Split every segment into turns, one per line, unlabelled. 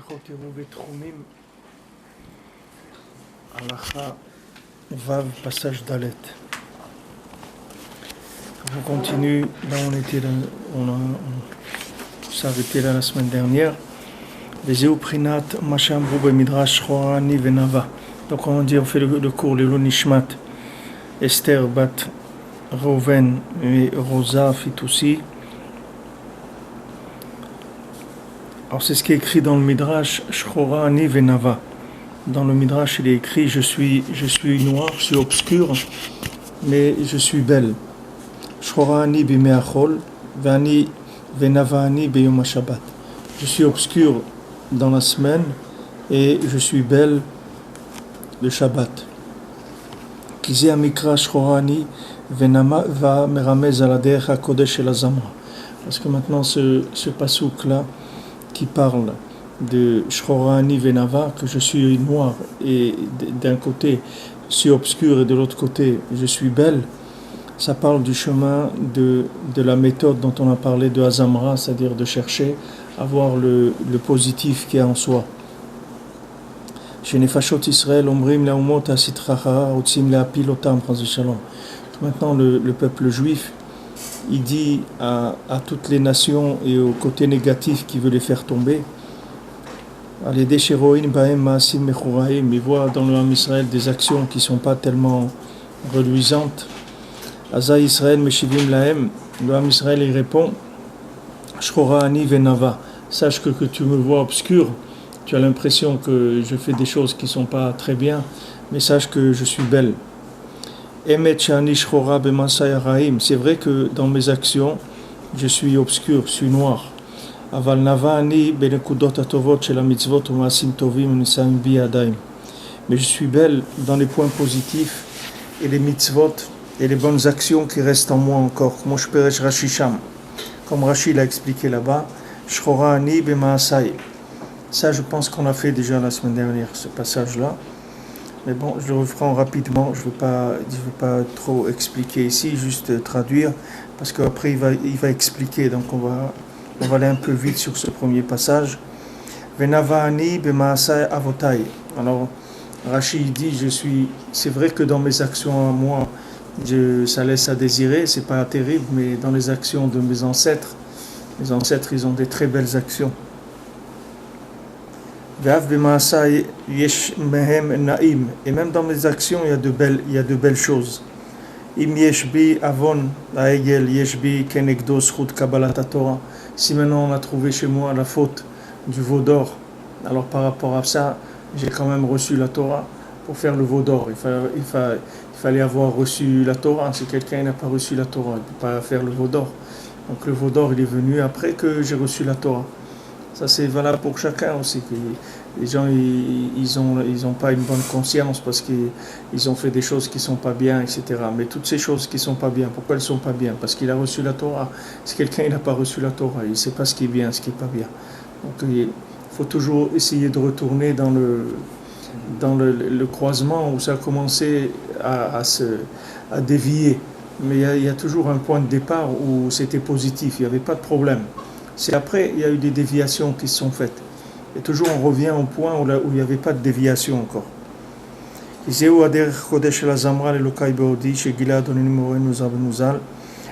Hilchot Eruv Trumim, Halacha Vav, passage Dalet. On continue, là on s'est arrêté là la semaine dernière. Vezeu Prinat Masham Rube Midrash Chorani Venava. Donc on fait le cours le Nishmat Esther Bat Reuven et Rosa Fitoussi. Alors c'est ce qui est écrit dans le Midrash Shchorani Venava. Dans le Midrash il est écrit je suis noir, je suis obscur, mais je suis belle. Shchorani bimeachol, vani venavani beyom Shabbat. Je suis obscur dans la semaine et je suis belle le Shabbat. Kizi amikra Shchorani venama va meramez ala derech hakodesh el azamra. Parce que maintenant ce pasouk là qui parle de Shchorani Venava, que je suis noir et d'un côté je suis obscur et de l'autre côté je suis belle, ça parle du chemin de la méthode dont on a parlé de Azamra, c'est-à-dire de chercher à voir le positif qu'il y a en soi. Chez Nefashot Israël, Omrim Laumot Asitracha, Otsim Leapilotam, Shalom. Maintenant le peuple juif il dit à toutes les nations et au côté négatif qui veut les faire tomber, il voit dans le Ham Israël des actions qui ne sont pas tellement reluisantes. Aza Israël Meshivim Lahem, le Ham Israël il répond, Shchorani Venava, sache que tu me vois obscur, tu as l'impression que je fais des choses qui ne sont pas très bien, mais sache que je suis belle. C'est vrai que dans mes actions, je suis obscur, je suis noir. Mais je suis belle dans les points positifs et les mitzvot et les bonnes actions qui restent en moi encore. Comme Rashi l'a expliqué là-bas, ça je pense qu'on a fait déjà la semaine dernière, ce passage-là. Mais bon, je le reprends rapidement, je ne veux pas trop expliquer ici, juste traduire, parce qu'après il va expliquer, donc on va aller un peu vite sur ce premier passage. Venavani b'maasai avotai. Alors, Rashi dit, c'est vrai que dans mes actions à moi, ça laisse à désirer, c'est pas terrible, mais dans les actions de mes ancêtres, ils ont des très belles actions. Et même dans mes actions, il y a de belles choses. Si maintenant on a trouvé chez moi la faute du veau d'or, alors par rapport à ça, j'ai quand même reçu la Torah pour faire le veau d'or. Il fallait avoir reçu la Torah. Si quelqu'un n'a pas reçu la Torah, il ne peut pas faire le veau d'or. Donc le veau d'or, il est venu après que j'ai reçu la Torah. Ça c'est valable pour chacun aussi. Que les gens ils ont pas une bonne conscience parce qu'ils ont fait des choses qui sont pas bien, etc. Mais toutes ces choses qui sont pas bien, pourquoi elles sont pas bien? Parce qu'il a reçu la Torah. Si quelqu'un n'a pas reçu la Torah, il sait pas ce qui est bien, ce qui est pas bien. Donc il faut toujours essayer de retourner dans le croisement où ça a commencé à dévier. Mais il y a toujours un point de départ où c'était positif, il n'y avait pas de problème. C'est après, il y a eu des déviations qui se sont faites. Et toujours on revient au point où il n'y avait pas de déviation encore.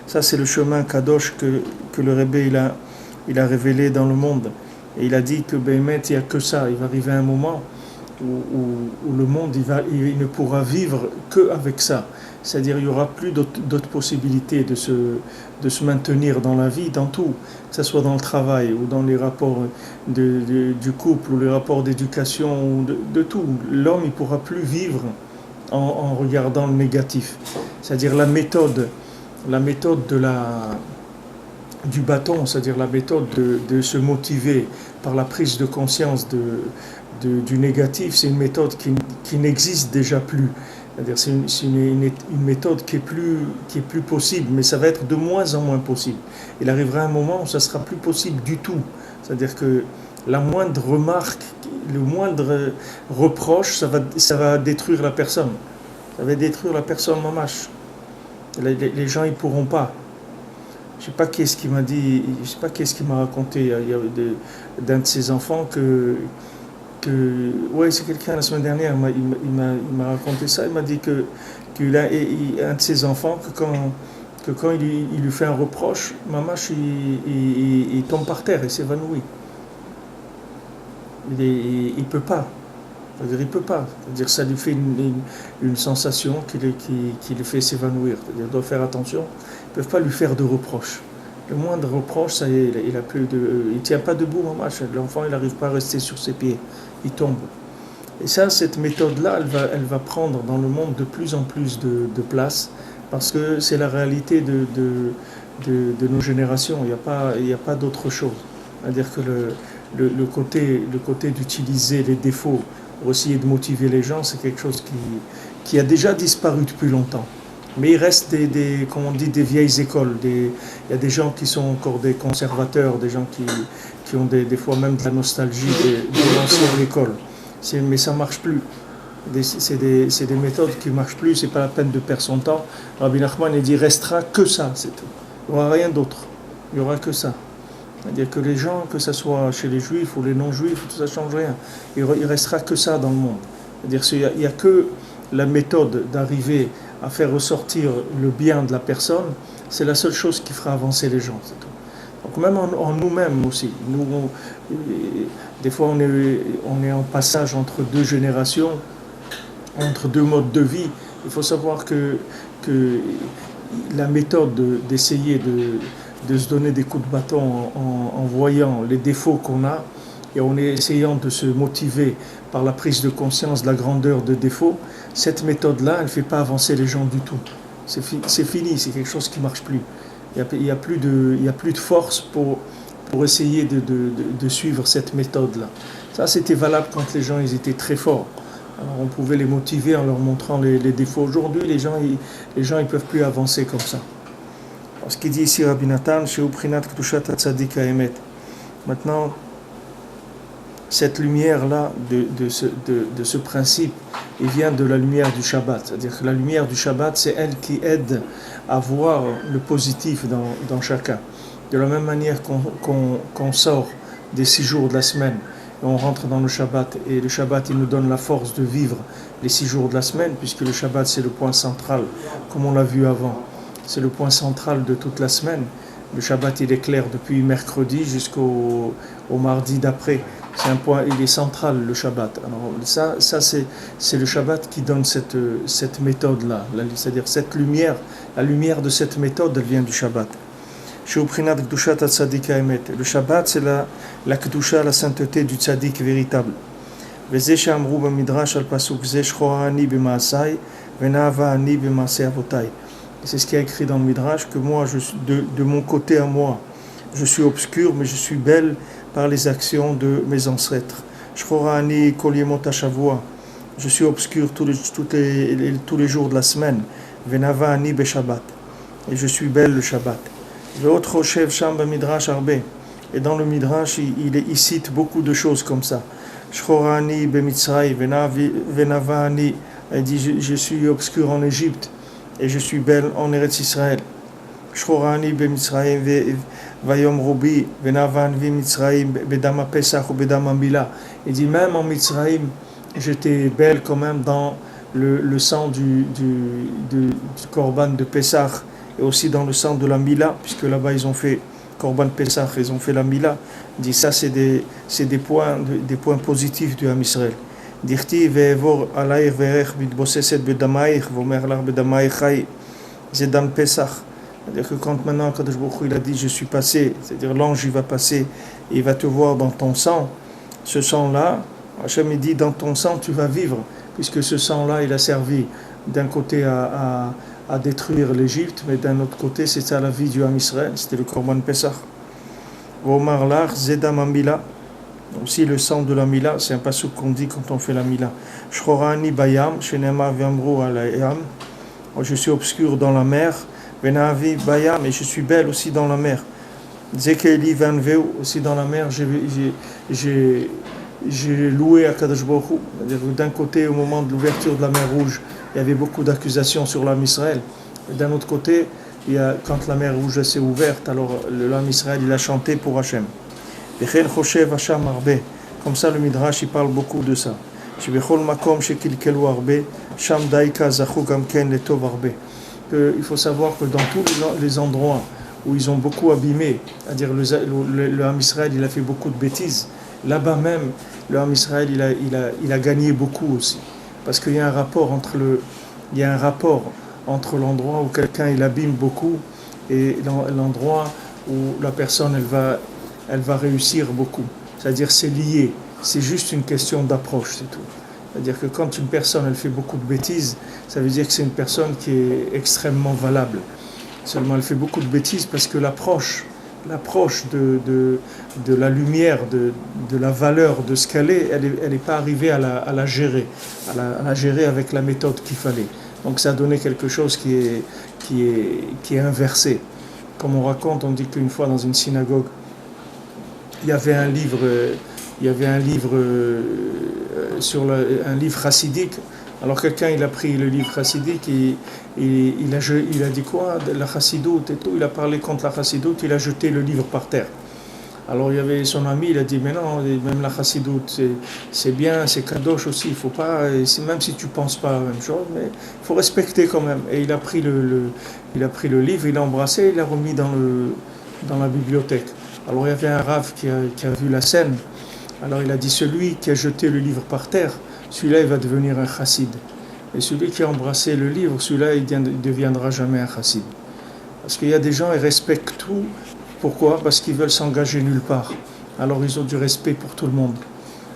Ça c'est le chemin Kadosh que le Rebbe il a révélé dans le monde. Et il a dit que Béhémet, il n'y a que ça. Il va arriver un moment où le monde il ne pourra vivre qu'avec ça. C'est-à-dire il n'y aura plus d'autres possibilités de se maintenir dans la vie, dans tout, que ce soit dans le travail ou dans les rapports du couple ou les rapports d'éducation ou de tout. L'homme il ne pourra plus vivre en regardant le négatif. C'est-à-dire la méthode du bâton, c'est-à-dire la méthode de se motiver par la prise de conscience du négatif, c'est une méthode qui n'existe déjà plus. C'est-à-dire c'est une méthode qui est plus possible, mais ça va être de moins en moins possible. Il arrivera un moment où ça sera plus possible du tout. C'est-à-dire que la moindre remarque, le moindre reproche, ça va détruire la personne. Ça va détruire la personne mamash. Les gens ils pourront pas. Je sais pas qui est-ce qui m'a dit, je sais pas qui est-ce qui m'a raconté, d'un de ses enfants ouais, c'est quelqu'un la semaine dernière, il m'a raconté ça, il m'a dit qu'il a un de ses enfants, que quand il lui fait un reproche, Mamache, il tombe par terre, il s'évanouit. Il peut pas. C'est-à-dire, il peut pas. C'est-à-dire, ça lui fait une sensation qui lui fait s'évanouir. C'est-à-dire, il doit faire attention. Ils ne peuvent pas lui faire de reproches. Le moindre reproche, ça y est, il tient pas debout, Mamache. L'enfant, il n'arrive pas à rester sur ses pieds. Il tombe. Et ça, cette méthode-là, elle va prendre dans le monde de plus en plus de place, parce que c'est la réalité de nos générations. Il y a pas d'autre chose. C'est-à-dire que le côté d'utiliser les défauts pour essayer de motiver les gens, c'est quelque chose qui a déjà disparu depuis longtemps. Mais il reste comme on dit, des vieilles écoles. Il y a des gens qui sont encore des conservateurs, des gens qui ont des fois même de la nostalgie de l'ancienne école. Mais ça ne marche plus. C'est des méthodes qui ne marchent plus, c'est pas la peine de perdre son temps. Rabbi Nachman il dit, restera que ça, c'est tout. Il n'y aura rien d'autre. Il n'y aura que ça. C'est-à-dire que les gens, que ce soit chez les juifs ou les non-juifs, tout ça ne change rien. Il restera que ça dans le monde. C'est-à-dire qu'il n'y a que la méthode d'arriver à faire ressortir le bien de la personne, c'est la seule chose qui fera avancer les gens, c'est tout. Donc même en nous-mêmes aussi, des fois on est en passage entre deux générations, entre deux modes de vie. Il faut savoir que la méthode d'essayer de se donner des coups de bâton en voyant les défauts qu'on a et en essayant de se motiver par la prise de conscience de la grandeur de défauts, cette méthode-là, elle ne fait pas avancer les gens du tout. C'est fini, c'est quelque chose qui ne marche plus. Il y a plus de force pour essayer de suivre cette méthode-là. Ça, c'était valable quand les gens ils étaient très forts. Alors, on pouvait les motiver en leur montrant les défauts. Aujourd'hui, les gens ils peuvent plus avancer comme ça. Alors, ce qu'il dit ici Rabbi Nathan, chez Uprinat Kedushat Hatzadik Haemet. Maintenant, cette lumière-là de ce principe, il vient de la lumière du Shabbat. C'est-à-dire que la lumière du Shabbat, c'est elle qui aide à voir le positif dans chacun. De la même manière qu'on sort des 6 jours de la semaine, et on rentre dans le Shabbat, et le Shabbat, il nous donne la force de vivre les 6 jours de la semaine, puisque le Shabbat, c'est le point central, comme on l'a vu avant. C'est le point central de toute la semaine. Le Shabbat, il est clair depuis mercredi jusqu'au mardi d'après. C'est un point, il est central, le Shabbat. Alors ça c'est le Shabbat qui donne cette méthode-là. C'est-à-dire cette lumière, la lumière de cette méthode, elle vient du Shabbat. Le Shabbat, c'est la Kedusha, la sainteté du tzaddik véritable. C'est ce qui est écrit dans le Midrash, que moi, de mon côté à moi, je suis obscur, mais je suis belle par les actions de mes ancêtres. Je suis obscur tous les jours de la semaine. Et je suis belle le Shabbat. Et dans le Midrash, il cite beaucoup de choses comme ça. Il dit, je suis obscur en Égypte et je suis belle en Eretz Israël. Il dit même en Mitzrayim, j'étais belle quand même dans le sang du Korban de Pessah et aussi dans le sang de la Mila, puisque là-bas ils ont fait Korban Pessah, ils ont fait la Mila. Il dit ça c'est des points positifs du Ham Israël. Dirti ve'evor alayich ve'erech mitboseset bedamaich vomer lach bedamaich chai zedam Pessah. C'est-à-dire que quand maintenant Kadosh Baruch Hu, il a dit je suis passé, c'est-à-dire l'ange il va passer et il va te voir dans ton sang, ce sang-là, Hachem il dit dans ton sang tu vas vivre, puisque ce sang-là il a servi d'un côté à détruire l'Égypte, mais d'un autre côté c'était à la vie du Ham Israël, c'était le Korban Pessah. Vomar lach zedam amila. Aussi le sang de la Mila, c'est un passouk qu'on dit quand on fait la Mila. Shchorani bayam, shenema v'amru alayam. Je suis obscur dans la mer. Venavi bayam, et je suis belle aussi dans la mer. Zekeli vanveu, aussi dans la mer, j'ai loué à Kadosh Baruch Hu. D'un côté, au moment de l'ouverture de la mer Rouge, il y avait beaucoup d'accusations sur l'Am Israël. Et d'un autre côté, quand la mer Rouge s'est ouverte, alors l'homme Israël il a chanté pour Hachem. Vechel choshev Hasham arbe. Comme ça, le Midrash il parle beaucoup de ça. Shebechol makom shekilkelu arbe, sham daika zachu gamken letov arbe. Il faut savoir que dans tous les endroits où ils ont beaucoup abîmé, c'est-à-dire le Ham Israël il a fait beaucoup de bêtises, là-bas même, le Ham Israël il a gagné beaucoup aussi. Parce qu'il y a un rapport entre l'endroit où quelqu'un il abîme beaucoup et l'endroit où la personne elle va réussir beaucoup. C'est-à-dire c'est lié, c'est juste une question d'approche, c'est tout. C'est-à-dire que quand une personne elle fait beaucoup de bêtises, ça veut dire que c'est une personne qui est extrêmement valable. Seulement elle fait beaucoup de bêtises parce que l'approche de la lumière, de la valeur de ce qu'elle est, elle n'est pas arrivée à la gérer, à la gérer avec la méthode qu'il fallait. Donc ça a donné quelque chose qui est inversé. Comme on raconte, on dit qu'une fois dans une synagogue, il y avait un livre un livre chassidique. Alors quelqu'un il a pris le livre chassidique et il a dit quoi de la chassidoute et tout, il a parlé contre la chassidoute, il a jeté le livre par terre. Alors il y avait son ami, il a dit mais non, même la chassidoute c'est bien, c'est kadosh aussi, il faut pas, même si tu penses pas la même chose, mais il faut respecter quand même. Et il a pris il a pris le livre, il l'a embrassé, il l'a remis dans la bibliothèque. Alors il y avait un rav qui a vu la scène. Alors il a dit celui qui a jeté le livre par terre, celui-là il va devenir un chassid. Et celui qui a embrassé le livre, celui-là il ne deviendra jamais un chassid. Parce qu'il y a des gens, ils respectent tout. Pourquoi ? Parce qu'ils veulent s'engager nulle part. Alors ils ont du respect pour tout le monde.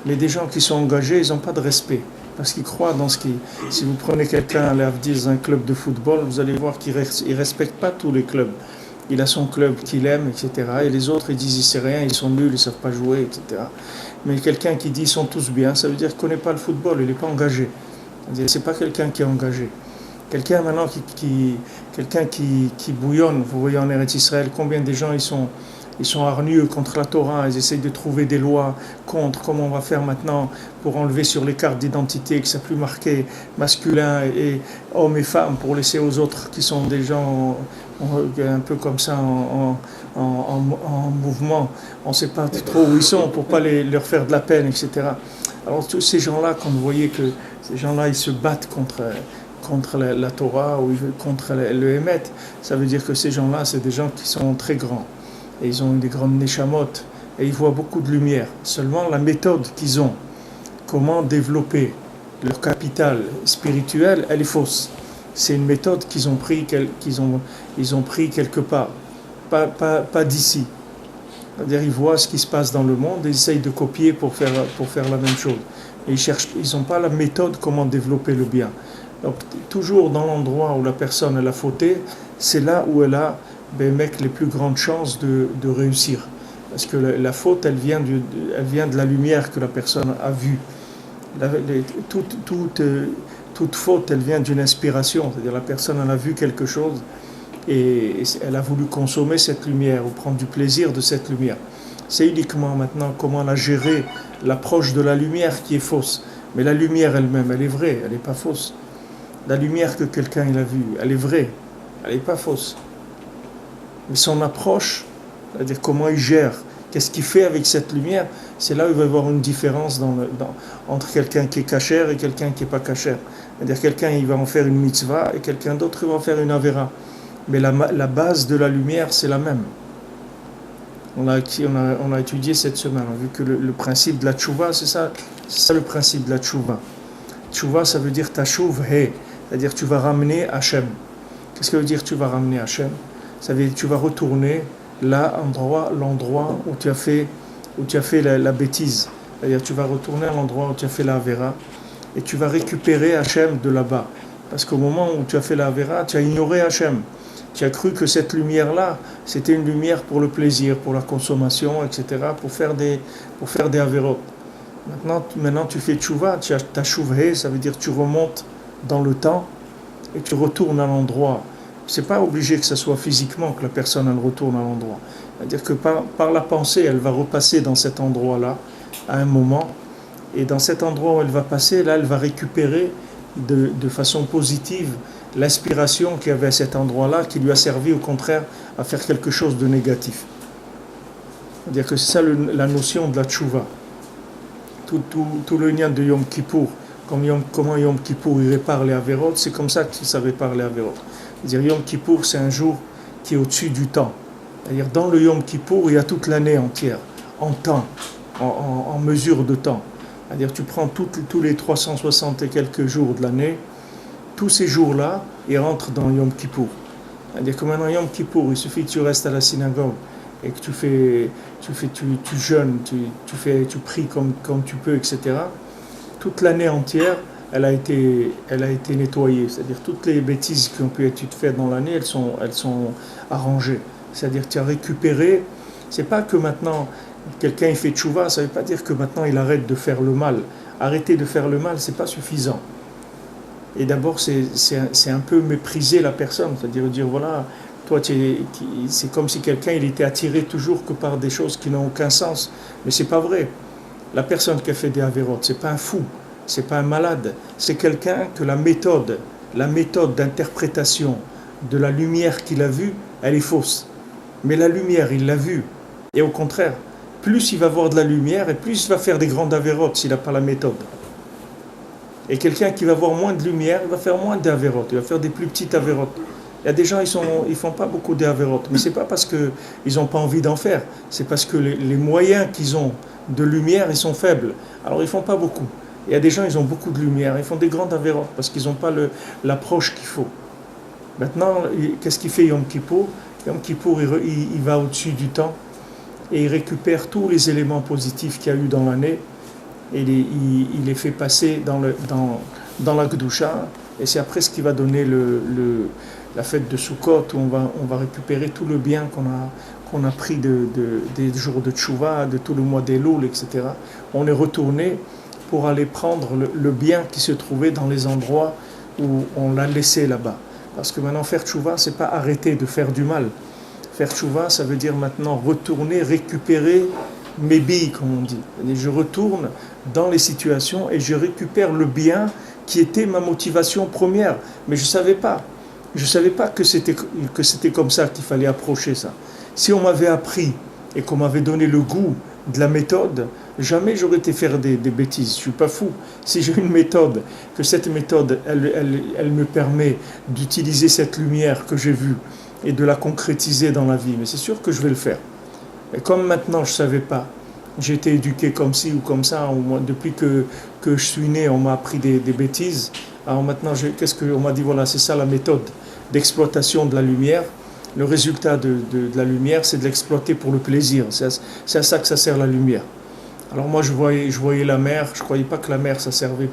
Mais des gens qui sont engagés, ils n'ont pas de respect. Parce qu'ils croient dans ce qui... Si vous prenez quelqu'un à dans un club de football, vous allez voir qu'il ne respecte pas tous les clubs. Il a son club qu'il aime, etc. Et les autres, ils disent, c'est rien, ils sont nuls, ils ne savent pas jouer, etc. Mais quelqu'un qui dit, ils sont tous bien, ça veut dire qu'il ne connaît pas le football, il n'est pas engagé. C'est pas quelqu'un qui est engagé. Quelqu'un maintenant qui bouillonne, vous voyez en Eretz Israël, combien de gens ils sont hargneux contre la Torah, ils essayent de trouver des lois contre comment on va faire maintenant pour enlever sur les cartes d'identité que ça plus marqué masculin et hommes et femmes pour laisser aux autres qui sont des gens un peu comme ça en mouvement, on ne sait pas trop où ils sont pour pas leur faire de la peine, etc. Alors tous ces gens-là, quand vous voyez que ces gens-là ils se battent contre la Torah ou contre le Hémet, ça veut dire que ces gens-là, c'est des gens qui sont très grands. Et ils ont des grandes neshamot, et ils voient beaucoup de lumière. Seulement, la méthode qu'ils ont, comment développer leur capital spirituel, elle est fausse. C'est une méthode qu'ils ont pris quelque part, pas d'ici. C'est-à-dire, ils voient ce qui se passe dans le monde et ils essayent de copier pour faire la même chose. Et ils n'ont pas la méthode comment développer le bien. Donc, toujours dans l'endroit où la personne elle a fauté, c'est là où elle a les plus grandes chances de réussir. Parce que la faute, elle vient de la lumière que la personne a vue. Toute faute, elle vient d'une inspiration. C'est-à-dire la personne elle a vu quelque chose et elle a voulu consommer cette lumière ou prendre du plaisir de cette lumière. C'est uniquement maintenant comment la gérer, l'approche de la lumière qui est fausse. Mais la lumière elle-même, elle est vraie, elle n'est pas fausse. La lumière que quelqu'un il a vue, elle est vraie, elle n'est pas fausse. Mais son approche, c'est-à-dire comment il gère, qu'est-ce qu'il fait avec cette lumière, c'est là où il va y avoir une différence entre quelqu'un qui est kasher et quelqu'un qui n'est pas kasher. C'est-à-dire quelqu'un il va en faire une mitzvah et quelqu'un d'autre il va en faire une avera. Mais la base de la lumière, c'est la même. On a étudié cette semaine, on a vu que le principe de la tchouva, c'est ça le principe de la tchouva. Tchouva, ça veut dire tashuv he, c'est-à-dire tu vas ramener Hachem. Qu'est-ce que veut dire tu vas ramener Hachem ? Ça veut dire tu vas retourner l'endroit où tu as fait la bêtise. C'est-à-dire tu vas retourner à l'endroit où tu as fait la avera et tu vas récupérer Hachem de là-bas. Parce qu'au moment où tu as fait la avera, tu as ignoré Hachem. Tu as cru que cette lumière-là, c'était une lumière pour le plaisir, pour la consommation, etc., pour faire des avérotes. Maintenant tu fais tchouva, tu as tashuvhe, ça veut dire tu remontes dans le temps et tu retournes à l'endroit. C'est pas obligé que ce soit physiquement que la personne elle retourne à l'endroit. C'est-à-dire que par la pensée, elle va repasser dans cet endroit-là à un moment, et dans cet endroit où elle va passer, là elle va récupérer de façon positive l'inspiration qu'il y avait à cet endroit-là qui lui a servi au contraire à faire quelque chose de négatif. C'est-à-dire que c'est ça la notion de la tchouva. Tout le lien de Yom Kippour, comment Yom Kippour il répare les Averot, c'est comme ça que ça répare les Averot. C'est-à-dire Yom Kippour, c'est un jour qui est au-dessus du temps. C'est-à-dire dans le Yom Kippour, il y a toute l'année entière, en temps, en mesure de temps. C'est-à-dire tu prends tous les 360 et quelques jours de l'année, tous ces jours-là, ils rentrent dans Yom Kippour. C'est-à-dire que maintenant Yom Kippour, il suffit que tu restes à la synagogue et que tu jeûnes, tu pries comme tu peux, etc. Toute l'année entière, elle a été nettoyée. C'est-à-dire toutes les bêtises qui ont pu être faites dans l'année, elles sont arrangées. C'est-à-dire tu as récupéré. C'est pas que maintenant quelqu'un il fait tchouva, ça ne veut pas dire que maintenant il arrête de faire le mal. Arrêter de faire le mal, c'est pas suffisant. Et d'abord, c'est un peu mépriser la personne, c'est-à-dire dire voilà, toi, c'est comme si quelqu'un il était attiré toujours que par des choses qui n'ont aucun sens. Mais c'est pas vrai. La personne qui a fait des avérotes, c'est pas un fou, c'est pas un malade, c'est quelqu'un que la méthode d'interprétation de la lumière qu'il a vue, elle est fausse. Mais la lumière, il l'a vue. Et au contraire, plus il va voir de la lumière et plus il va faire des grandes avérotes s'il n'a pas la méthode. Et quelqu'un qui va voir moins de lumière, il va faire moins d'avérotes, il va faire des plus petites avérotes. Il y a des gens, ils font pas beaucoup d'avérotes, mais c'est pas parce qu'ils n'ont pas envie d'en faire, c'est parce que les moyens qu'ils ont de lumière, ils sont faibles. Alors ils font pas beaucoup. Il y a des gens, ils ont beaucoup de lumière, ils font des grandes avérotes parce qu'ils n'ont pas l'approche qu'il faut. Maintenant, qu'est-ce qu'il fait Yom Kippour? Yom Kippour, il va au-dessus du temps et il récupère tous les éléments positifs qu'il y a eu dans l'année et il les fait passer dans la Gdusha, et c'est après ce qui va donner la fête de Sukkot où on va récupérer tout le bien qu'on a pris des jours de Tchouva, de tout le mois d'Elul, etc. On est retourné pour aller prendre le bien qui se trouvait dans les endroits où on l'a laissé là-bas. Parce que maintenant faire Tchouva, c'est pas arrêter de faire du mal. Faire Tchouva, ça veut dire maintenant retourner, récupérer mes billes, comme on dit. Et je retourne dans les situations et je récupère le bien qui était ma motivation première. Mais je ne savais pas. Je ne savais pas que c'était comme ça qu'il fallait approcher ça. Si on m'avait appris et qu'on m'avait donné le goût de la méthode, jamais j'aurais été faire des bêtises. Je ne suis pas fou. Si j'ai une méthode, que cette méthode, elle me permet d'utiliser cette lumière que j'ai vue et de la concrétiser dans la vie, mais c'est sûr que je vais le faire. Et comme maintenant je ne savais pas, j'ai été éduqué comme ci ou comme ça, depuis que je suis né, on m'a appris des bêtises. Alors maintenant, qu'est-ce qu'on m'a dit? Voilà, c'est ça la méthode d'exploitation de la lumière. Le résultat de la lumière, c'est de l'exploiter pour le plaisir. C'est à ça que ça sert la lumière. Alors moi, je voyais la mer, je ne croyais pas que la mer, ça servait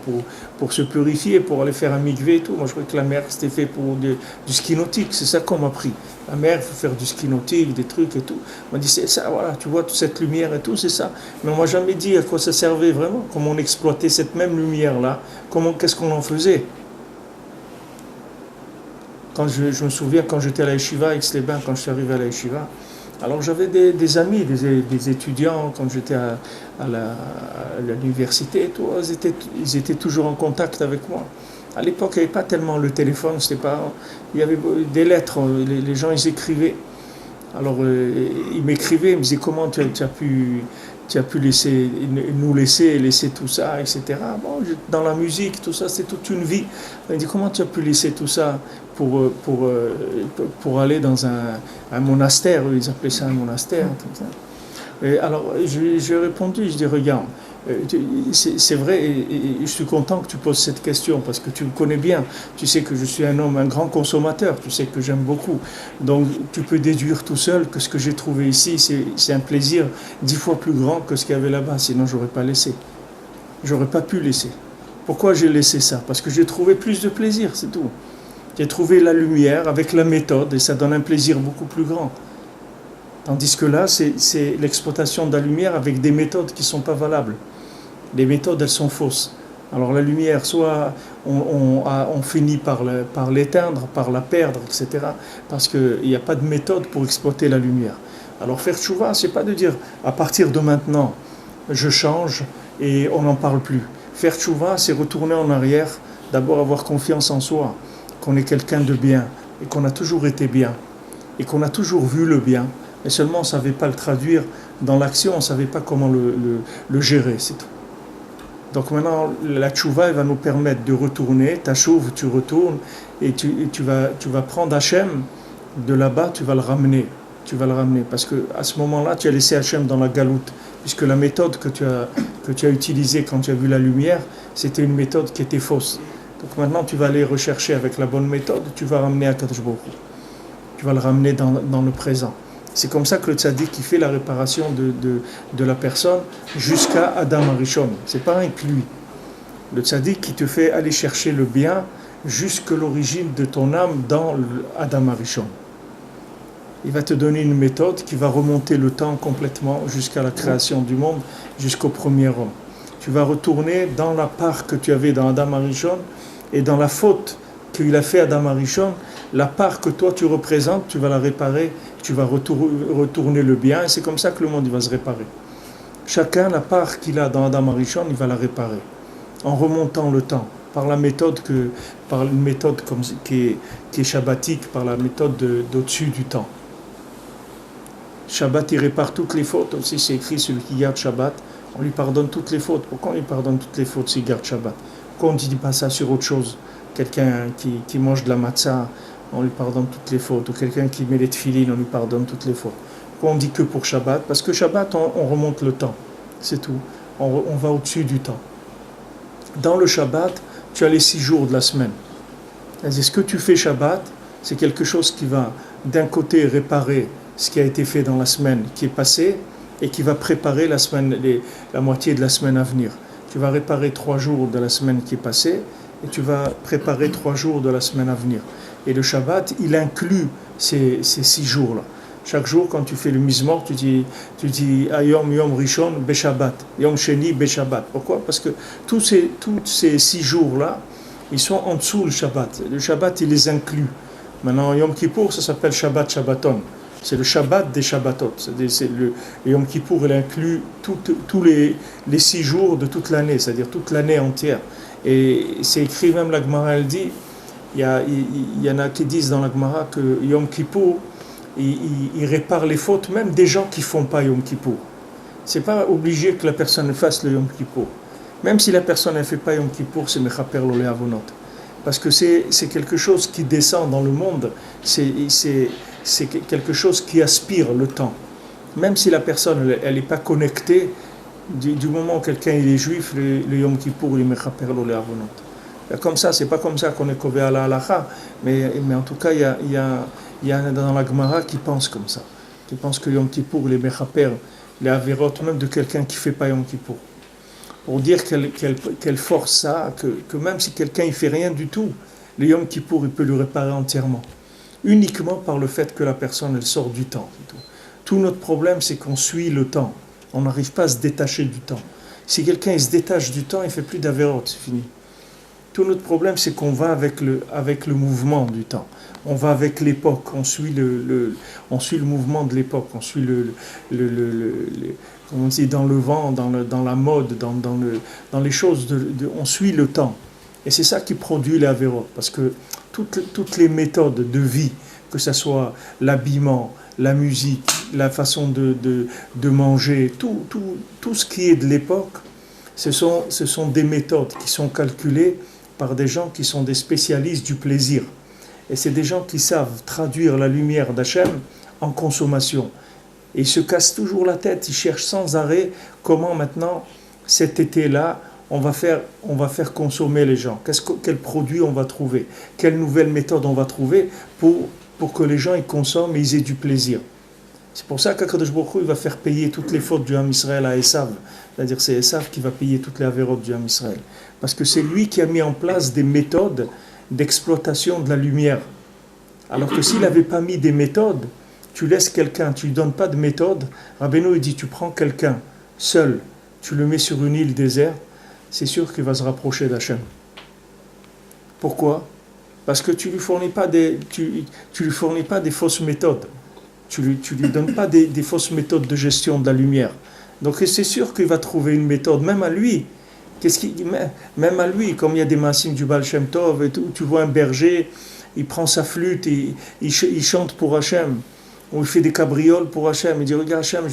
pour se purifier, pour aller faire un mikvé et tout. Moi, je croyais que la mer, c'était fait pour du ski nautique. C'est ça qu'on m'a appris. La mer, il faut faire du ski nautique, des trucs et tout. On m'a dit, c'est ça, voilà, tu vois, toute cette lumière et tout, c'est ça. Mais on ne m'a jamais dit à quoi ça servait vraiment, comment on exploitait cette même lumière-là, qu'est-ce qu'on en faisait. Quand je me souviens, quand j'étais à la Yeshiva, à Aix-les-Bains, quand je suis arrivé à la Yeshiva, alors j'avais des amis, des étudiants, quand j'étais à l'université et tout, ils étaient toujours en contact avec moi. À l'époque, il n'y avait pas tellement le téléphone, il y avait des lettres, les gens ils écrivaient. Alors ils m'écrivaient, ils me disaient comment tu as pu nous laisser tout ça, etc. Bon, dans la musique, tout ça, c'est toute une vie. Ils me disaient comment tu as pu laisser tout ça pour aller dans un monastère, ils appelaient ça un monastère. Tout ça. Et alors j'ai répondu, je dis regarde, c'est vrai et je suis content que tu poses cette question parce que tu me connais bien, tu sais que je suis un grand consommateur, tu sais que j'aime beaucoup, donc tu peux déduire tout seul que ce que j'ai trouvé ici c'est un plaisir 10 fois plus grand que ce qu'il y avait là-bas, sinon j'aurais pas pu laisser. Pourquoi j'ai laissé ça? Parce que j'ai trouvé plus de plaisir, c'est tout. J'ai trouvé la lumière avec la méthode et ça donne un plaisir beaucoup plus grand. Tandis que là, c'est l'exploitation de la lumière avec des méthodes qui ne sont pas valables. Les méthodes, elles sont fausses. Alors la lumière, soit on finit par l'éteindre, par la perdre, etc. Parce qu'il n'y a pas de méthode pour exploiter la lumière. Alors faire tchouva, ce n'est pas de dire à partir de maintenant, je change et on n'en parle plus. Faire tchouva, c'est retourner en arrière, d'abord avoir confiance en soi. qu'on est quelqu'un de bien, et qu'on a toujours été bien, et qu'on a toujours vu le bien, mais seulement on ne savait pas le traduire dans l'action, on ne savait pas comment le gérer, c'est tout. Donc maintenant, la tchouva, elle va nous permettre de retourner, ta chouve, tu retournes, et tu vas prendre Hachem, de là-bas, tu vas le ramener, parce qu'à ce moment-là, tu as laissé Hachem dans la galoute, puisque la méthode que tu as utilisée quand tu as vu la lumière, c'était une méthode qui était fausse. Donc maintenant, tu vas aller rechercher avec la bonne méthode, tu vas ramener à Kadosh Baruch Hu. Tu vas le ramener dans le présent. C'est comme ça que le tzaddik qui fait la réparation de la personne jusqu'à Adam Arishon. C'est pareil que lui. Le tzaddik qui te fait aller chercher le bien jusqu'à l'origine de ton âme dans Adam Arishon. Il va te donner une méthode qui va remonter le temps complètement jusqu'à la création du monde, jusqu'au premier homme. Tu vas retourner dans la part que tu avais dans Adam Arishon et dans la faute qu'il a fait Adam Arishon, la part que toi tu représentes, tu vas la réparer, tu vas retourner le bien, et c'est comme ça que le monde il va se réparer. Chacun, la part qu'il a dans Adam Arishon, il va la réparer, en remontant le temps, par une méthode qui est shabbatique, par la méthode d'au-dessus du temps. Shabbat, il répare toutes les fautes, aussi c'est écrit, celui qui garde Shabbat, on lui pardonne toutes les fautes. Pourquoi on lui pardonne toutes les fautes s'il garde Shabbat? Pourquoi on ne dit pas ça sur autre chose? Quelqu'un qui mange de la matzah, on lui pardonne toutes les fautes. Ou quelqu'un qui met les tefilines, on lui pardonne toutes les fautes. Pourquoi on dit que pour Shabbat? Parce que Shabbat, on remonte le temps. C'est tout. On va au-dessus du temps. Dans le Shabbat, tu as les 6 jours de la semaine. C'est-à-dire, ce que tu fais Shabbat, c'est quelque chose qui va, d'un côté, réparer ce qui a été fait dans la semaine qui est passée et qui va préparer la moitié de la semaine à venir. Tu vas réparer 3 jours de la semaine qui est passée et tu vas préparer 3 jours de la semaine à venir. Et le Shabbat, il inclut ces 6 jours-là. Chaque jour, quand tu fais le Mizmor, tu dis Ayom Yom Rishon Beshabbat, Yom Sheni Beshabbat. Pourquoi? Parce que tous ces 6 jours-là, ils sont en dessous le Shabbat. Le Shabbat, il les inclut. Maintenant, Yom Kippour, ça s'appelle Shabbat Shabbaton. C'est le Shabbat des Shabbatot. Le Yom Kippour, il inclut tous les 6 jours de toute l'année, c'est-à-dire toute l'année entière. Et c'est écrit, même la Gemara, elle dit, il y en a qui disent dans la Gemara que Yom Kippour, il répare les fautes même des gens qui ne font pas Yom Kippour. Ce n'est pas obligé que la personne fasse le Yom Kippour. Même si la personne ne fait pas Yom Kippour, c'est Mechaper lo le'avonot. Parce que c'est quelque chose qui descend dans le monde, c'est quelque chose qui aspire le temps. Même si la personne elle n'est pas connectée, du moment où quelqu'un il est juif, le Yom Kippour, il est Mechaper lo le'avonot. Comme ça, c'est pas comme ça qu'on est kové à la halacha, mais en tout cas, il y a dans la Gemara qui pense comme ça. Qui pense que Yom Kippour, les mechaper, les averot, même de quelqu'un qui fait pas Yom Kippour. Pour dire quelle force ça a, que même si quelqu'un il fait rien du tout, le Yom Kippour, il peut le réparer entièrement. Uniquement par le fait que la personne, elle sort du temps. Tout notre problème, c'est qu'on suit le temps. On n'arrive pas à se détacher du temps. Si quelqu'un il se détache du temps, il fait plus d'averot, c'est fini. Tout notre problème, c'est qu'on va avec le mouvement du temps. On va avec l'époque. On suit le mouvement de l'époque. On suit comment on dit, dans le vent, dans la mode, dans les choses. On suit le temps. Et c'est ça qui produit l'avérote. Parce que toutes les méthodes de vie, que ce soit l'habillement, la musique, la façon de manger, tout ce qui est de l'époque, ce sont des méthodes qui sont calculées par des gens qui sont des spécialistes du plaisir. Et c'est des gens qui savent traduire la lumière d'Hachem en consommation. Et ils se cassent toujours la tête, ils cherchent sans arrêt comment maintenant, cet été-là, on va faire consommer les gens. Quel produit on va trouver? Quelle nouvelle méthode on va trouver pour que les gens ils consomment et ils aient du plaisir? C'est pour ça qu'Akadosh Baruch Hu, il va faire payer toutes les fautes du Ham Israël à Esav. C'est-à-dire c'est Esav qui va payer toutes les avérotes du Ham Israël. Parce que c'est lui qui a mis en place des méthodes d'exploitation de la lumière. Alors que s'il n'avait pas mis des méthodes, tu laisses quelqu'un, tu ne lui donnes pas de méthode. Rabbeinu il dit, tu prends quelqu'un seul, tu le mets sur une île déserte, c'est sûr qu'il va se rapprocher d'Hachem. Pourquoi? Parce que tu ne lui fournis pas des fausses méthodes. Tu lui donnes pas des fausses méthodes de gestion de la lumière. Donc c'est sûr qu'il va trouver une méthode, même à lui, Même à lui, comme il y a des massimes du Baal Shem Tov, et tout, tu vois un berger, il prend sa flûte et il chante pour Hachem, ou il fait des cabrioles pour Hachem, il dit regarde Hachem,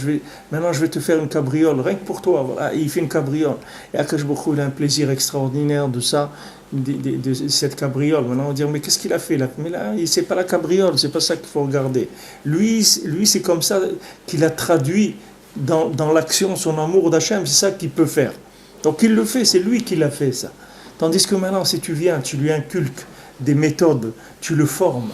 maintenant je vais te faire une cabriole, rien que pour toi, voilà. Et il fait une cabriole. Et Akash Baruch Hu, il a un plaisir extraordinaire de ça, de cette cabriole. Maintenant on va dire mais qu'est-ce qu'il a fait là? Mais là, c'est pas la cabriole, c'est pas ça qu'il faut regarder. Lui c'est comme ça qu'il a traduit dans l'action son amour d'Hachem, c'est ça qu'il peut faire. Donc il le fait, c'est lui qui l'a fait ça. Tandis que maintenant, si tu viens, tu lui inculques des méthodes, tu le formes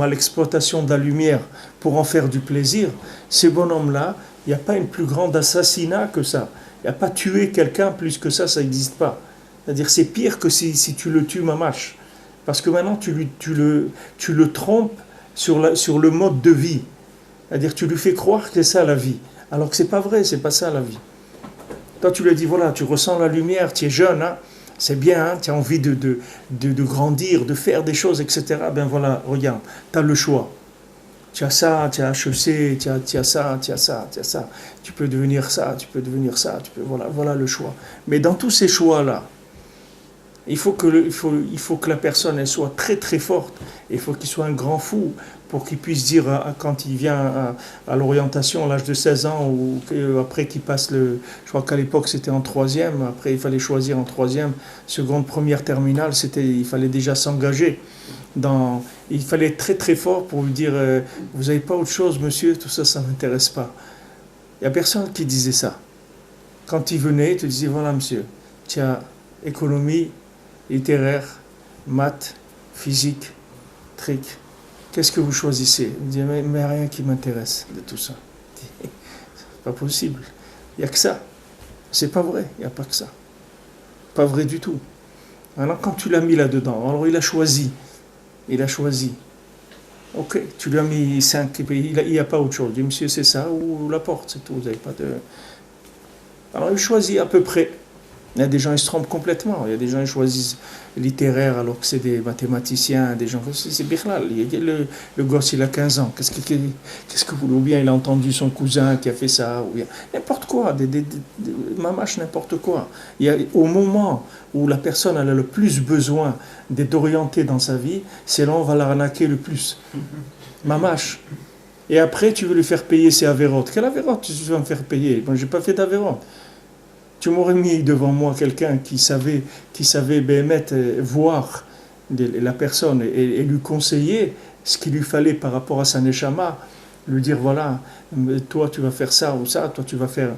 à l'exploitation de la lumière pour en faire du plaisir, ces bonhommes-là, il n'y a pas une plus grande assassinat que ça. Il n'y a pas tuer quelqu'un plus que ça n'existe pas. C'est-à-dire c'est pire que si tu le tues mamache. Parce que maintenant, tu le trompes sur le mode de vie. C'est-à-dire tu lui fais croire que c'est ça la vie. Alors que c'est pas vrai, c'est pas ça la vie. Toi, tu lui dis, voilà, tu ressens la lumière, tu es jeune, hein, c'est bien, hein, tu as envie de grandir, de faire des choses, etc. Ben voilà, regarde, tu as le choix. Tu as ça, tu as HEC, tu as ça, tu as ça, tu as ça. Tu peux devenir ça, tu peux devenir ça, voilà le choix. Mais dans tous ces choix-là, il faut que la personne elle soit très très forte. Il faut qu'il soit un grand fou pour qu'il puisse dire quand il vient à l'orientation à l'âge de 16 ans ou après qu'il passe je crois qu'à l'époque c'était en troisième, après il fallait choisir en troisième, seconde, première, terminale, il fallait déjà s'engager. Il fallait être très très fort pour lui dire vous n'avez pas autre chose monsieur, tout ça ne m'intéresse pas. Il n'y a personne qui disait ça. Quand il venait, il te disait voilà monsieur, tu as économie, littéraire, maths, physique, trick. Qu'est-ce que vous choisissez? Il me dit, mais rien qui m'intéresse de tout ça. C'est pas possible. Il n'y a que ça. C'est pas vrai, il n'y a pas que ça. Pas vrai du tout. Alors quand tu l'as mis là-dedans, alors il a choisi. Ok, tu lui as mis 5, il n'y a pas autre chose. Il dit, monsieur, c'est ça, ou la porte, c'est tout. Vous n'avez pas de... Alors il choisit à peu près. Il y a des gens qui se trompent complètement. Il y a des gens qui choisissent littéraire alors que c'est des mathématiciens, des gens... C'est Birlal. Le gosse, il a 15 ans. Qu'est-ce que vous... Ou bien il a entendu son cousin qui a fait ça. Ou bien n'importe quoi. Mamache, n'importe quoi. Au moment où la personne elle a le plus besoin d'être orientée dans sa vie, c'est là où on va l'arnaquer le plus. Mamache. Et après, tu veux lui faire payer ses avérotes. Quelle avérote tu vas me faire payer? Moi, je n'ai pas fait d'avérote. Tu m'aurais mis devant moi quelqu'un qui savait voir la personne et lui conseiller ce qu'il lui fallait par rapport à sa neshama, lui dire voilà, toi tu vas faire ça ou ça, toi tu vas faire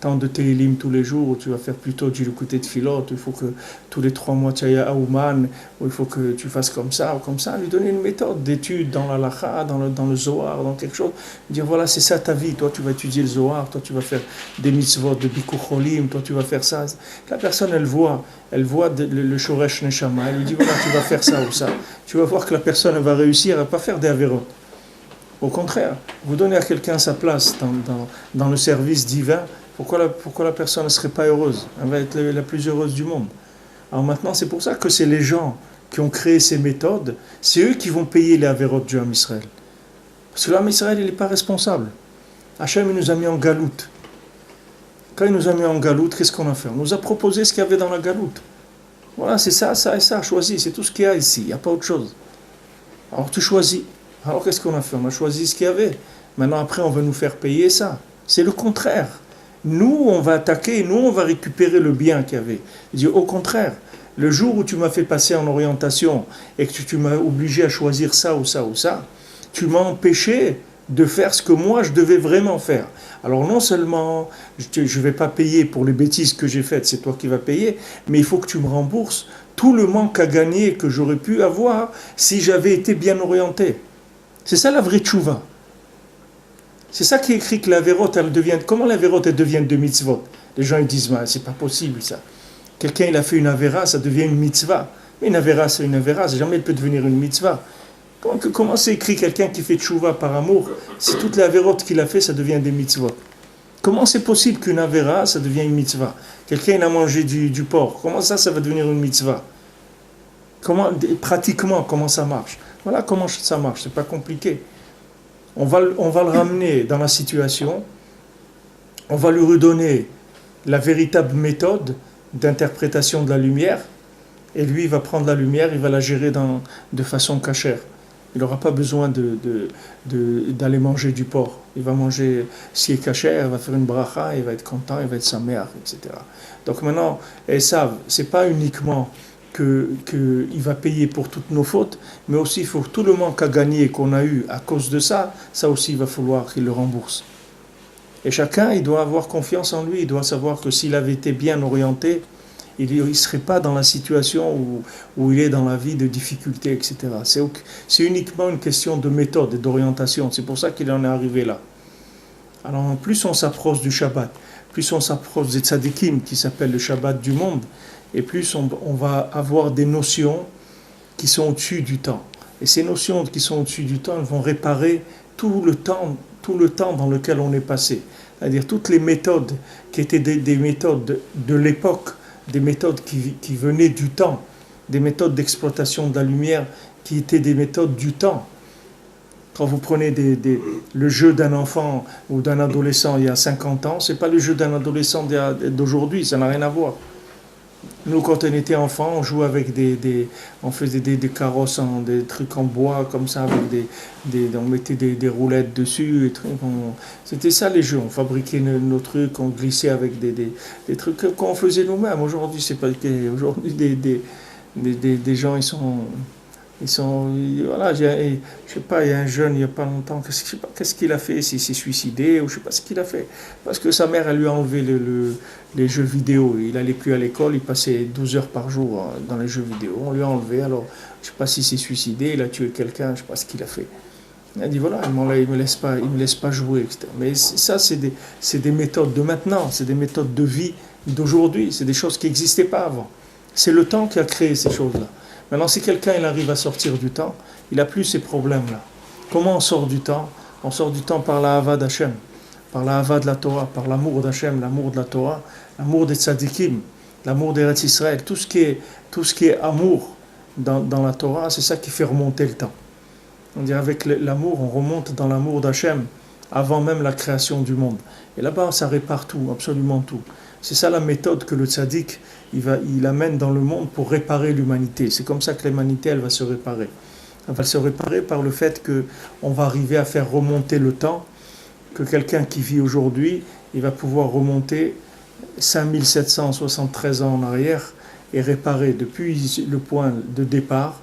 tant de télim tous les jours, ou tu vas faire plutôt du côté de filote, il faut que tous les 3 mois tu ailles à Ouman, ou il faut que tu fasses comme ça ou comme ça, lui donner une méthode d'étude dans la lacha, dans le Zohar, dans quelque chose, dire voilà c'est ça ta vie, toi tu vas étudier le Zohar, toi tu vas faire des mitzvot de Bikur Cholim, toi tu vas faire ça. La personne elle voit le Shoresh Neshama, elle lui dit voilà tu vas faire ça ou ça, tu vas voir que la personne elle va réussir à pas faire des avérotes. Au contraire, vous donnez à quelqu'un sa place dans le service divin. Pourquoi la personne ne serait pas heureuse? Elle va être la plus heureuse du monde. Alors maintenant, c'est pour ça que c'est les gens qui ont créé ces méthodes, c'est eux qui vont payer les avérotes du Ham Israël. Parce que l'Ham Israël, il n'est pas responsable. Hachem, il nous a mis en galoute. Quand il nous a mis en galoute, qu'est-ce qu'on a fait? On nous a proposé ce qu'il y avait dans la galoute. Voilà, c'est ça, ça et ça, choisis, c'est tout ce qu'il y a ici, il n'y a pas autre chose. Alors tu choisis. Alors qu'est-ce qu'on a fait? On a choisi ce qu'il y avait. Maintenant, après, on va nous faire payer ça. C'est le contraire. Nous, on va attaquer, nous, on va récupérer le bien qu'il y avait. Il dit, au contraire, le jour où tu m'as fait passer en orientation et que tu m'as obligé à choisir ça ou ça ou ça, tu m'as empêché de faire ce que moi, je devais vraiment faire. Alors non seulement, je ne vais pas payer pour les bêtises que j'ai faites, c'est toi qui vas payer, mais il faut que tu me rembourses tout le manque à gagner que j'aurais pu avoir si j'avais été bien orienté. C'est ça la vraie tchouva. C'est ça qui est écrit que la vérote, elle devient... Comment la vérote, elle devient de mitzvot? Les gens, ils disent, c'est pas possible, ça. Quelqu'un, il a fait une avéra, ça devient une mitzvah. Mais une avéra, c'est une avéra, jamais elle peut devenir une mitzvah. Comment c'est écrit quelqu'un qui fait tchouva par amour, si toute la vérote qu'il a fait, ça devient des mitzvot? Comment c'est possible qu'une avéra, ça devient une mitzvah? Quelqu'un, il a mangé du porc. Comment ça va devenir une mitzvah? Pratiquement, comment ça marche? Voilà comment ça marche, c'est pas compliqué. On va le ramener dans la situation, on va lui redonner la véritable méthode d'interprétation de la lumière, et lui il va prendre la lumière, il va la gérer de façon cachère. Il n'aura pas besoin d'aller manger du porc. Il va manger, s'il est cachère, il va faire une bracha, il va être content, il va être saméach, etc. Donc maintenant, Esav, c'est pas uniquement qu'il va payer pour toutes nos fautes, mais aussi il faut tout le manque à gagner qu'on a eu à cause de ça, ça aussi il va falloir qu'il le rembourse. Et chacun, il doit avoir confiance en lui, il doit savoir que s'il avait été bien orienté, il ne serait pas dans la situation où il est dans la vie de difficulté, etc. C'est uniquement une question de méthode et d'orientation. C'est pour ça qu'il en est arrivé là. Alors, plus on s'approche du Shabbat, plus on s'approche des tzadikim, qui s'appelle le Shabbat du monde, et plus on va avoir des notions qui sont au-dessus du temps. Et ces notions qui sont au-dessus du temps, elles vont réparer tout le temps dans lequel on est passé. C'est-à-dire toutes les méthodes qui étaient des méthodes de l'époque, des méthodes qui venaient du temps, des méthodes d'exploitation de la lumière qui étaient des méthodes du temps. Quand vous prenez le jeu d'un enfant ou d'un adolescent il y a 50 ans, ce n'est pas le jeu d'un adolescent d'aujourd'hui, ça n'a rien à voir. Nous, quand on était enfant, on jouait avec on faisait des carrosses, des trucs en bois comme ça, avec on mettait des roulettes dessus, c'était ça les jeux. On fabriquait nos trucs, on glissait avec des trucs qu'on faisait nous-mêmes. Aujourd'hui, c'est pas aujourd'hui des gens voilà, je sais pas, il y a un jeune il n'y a pas longtemps, qu'est-ce qu'il a fait, s'il s'est suicidé ou je sais pas ce qu'il a fait, parce que sa mère elle lui a enlevé les jeux vidéo, il n'allait plus à l'école, il passait 12 heures par jour dans les jeux vidéo, on lui a enlevé, alors je sais pas s'il s'est suicidé, il a tué quelqu'un, je sais pas ce qu'il a fait. Il a dit voilà, il me laisse pas jouer, etc. Mais ça c'est des méthodes de maintenant, c'est des méthodes de vie d'aujourd'hui, c'est des choses qui n'existaient pas avant. C'est le temps qui a créé ces choses-là. Maintenant, si quelqu'un il arrive à sortir du temps, il n'a plus ces problèmes-là. Comment on sort du temps? On sort du temps par la hava d'Hachem, par la hava de la Torah, par l'amour d'Hachem, l'amour de la Torah, l'amour des tzadikim, l'amour d'Eretz Israël. Tout ce qui est amour dans la Torah, c'est ça qui fait remonter le temps. On dit avec l'amour, on remonte dans l'amour d'Hachem avant même la création du monde. Et là-bas, ça répare tout, absolument tout. C'est ça la méthode que le tzaddik il amène dans le monde pour réparer l'humanité. C'est comme ça que l'humanité elle va se réparer. Elle va se réparer par le fait qu'on va arriver à faire remonter le temps, que quelqu'un qui vit aujourd'hui, il va pouvoir remonter 5773 ans en arrière et réparer depuis le point de départ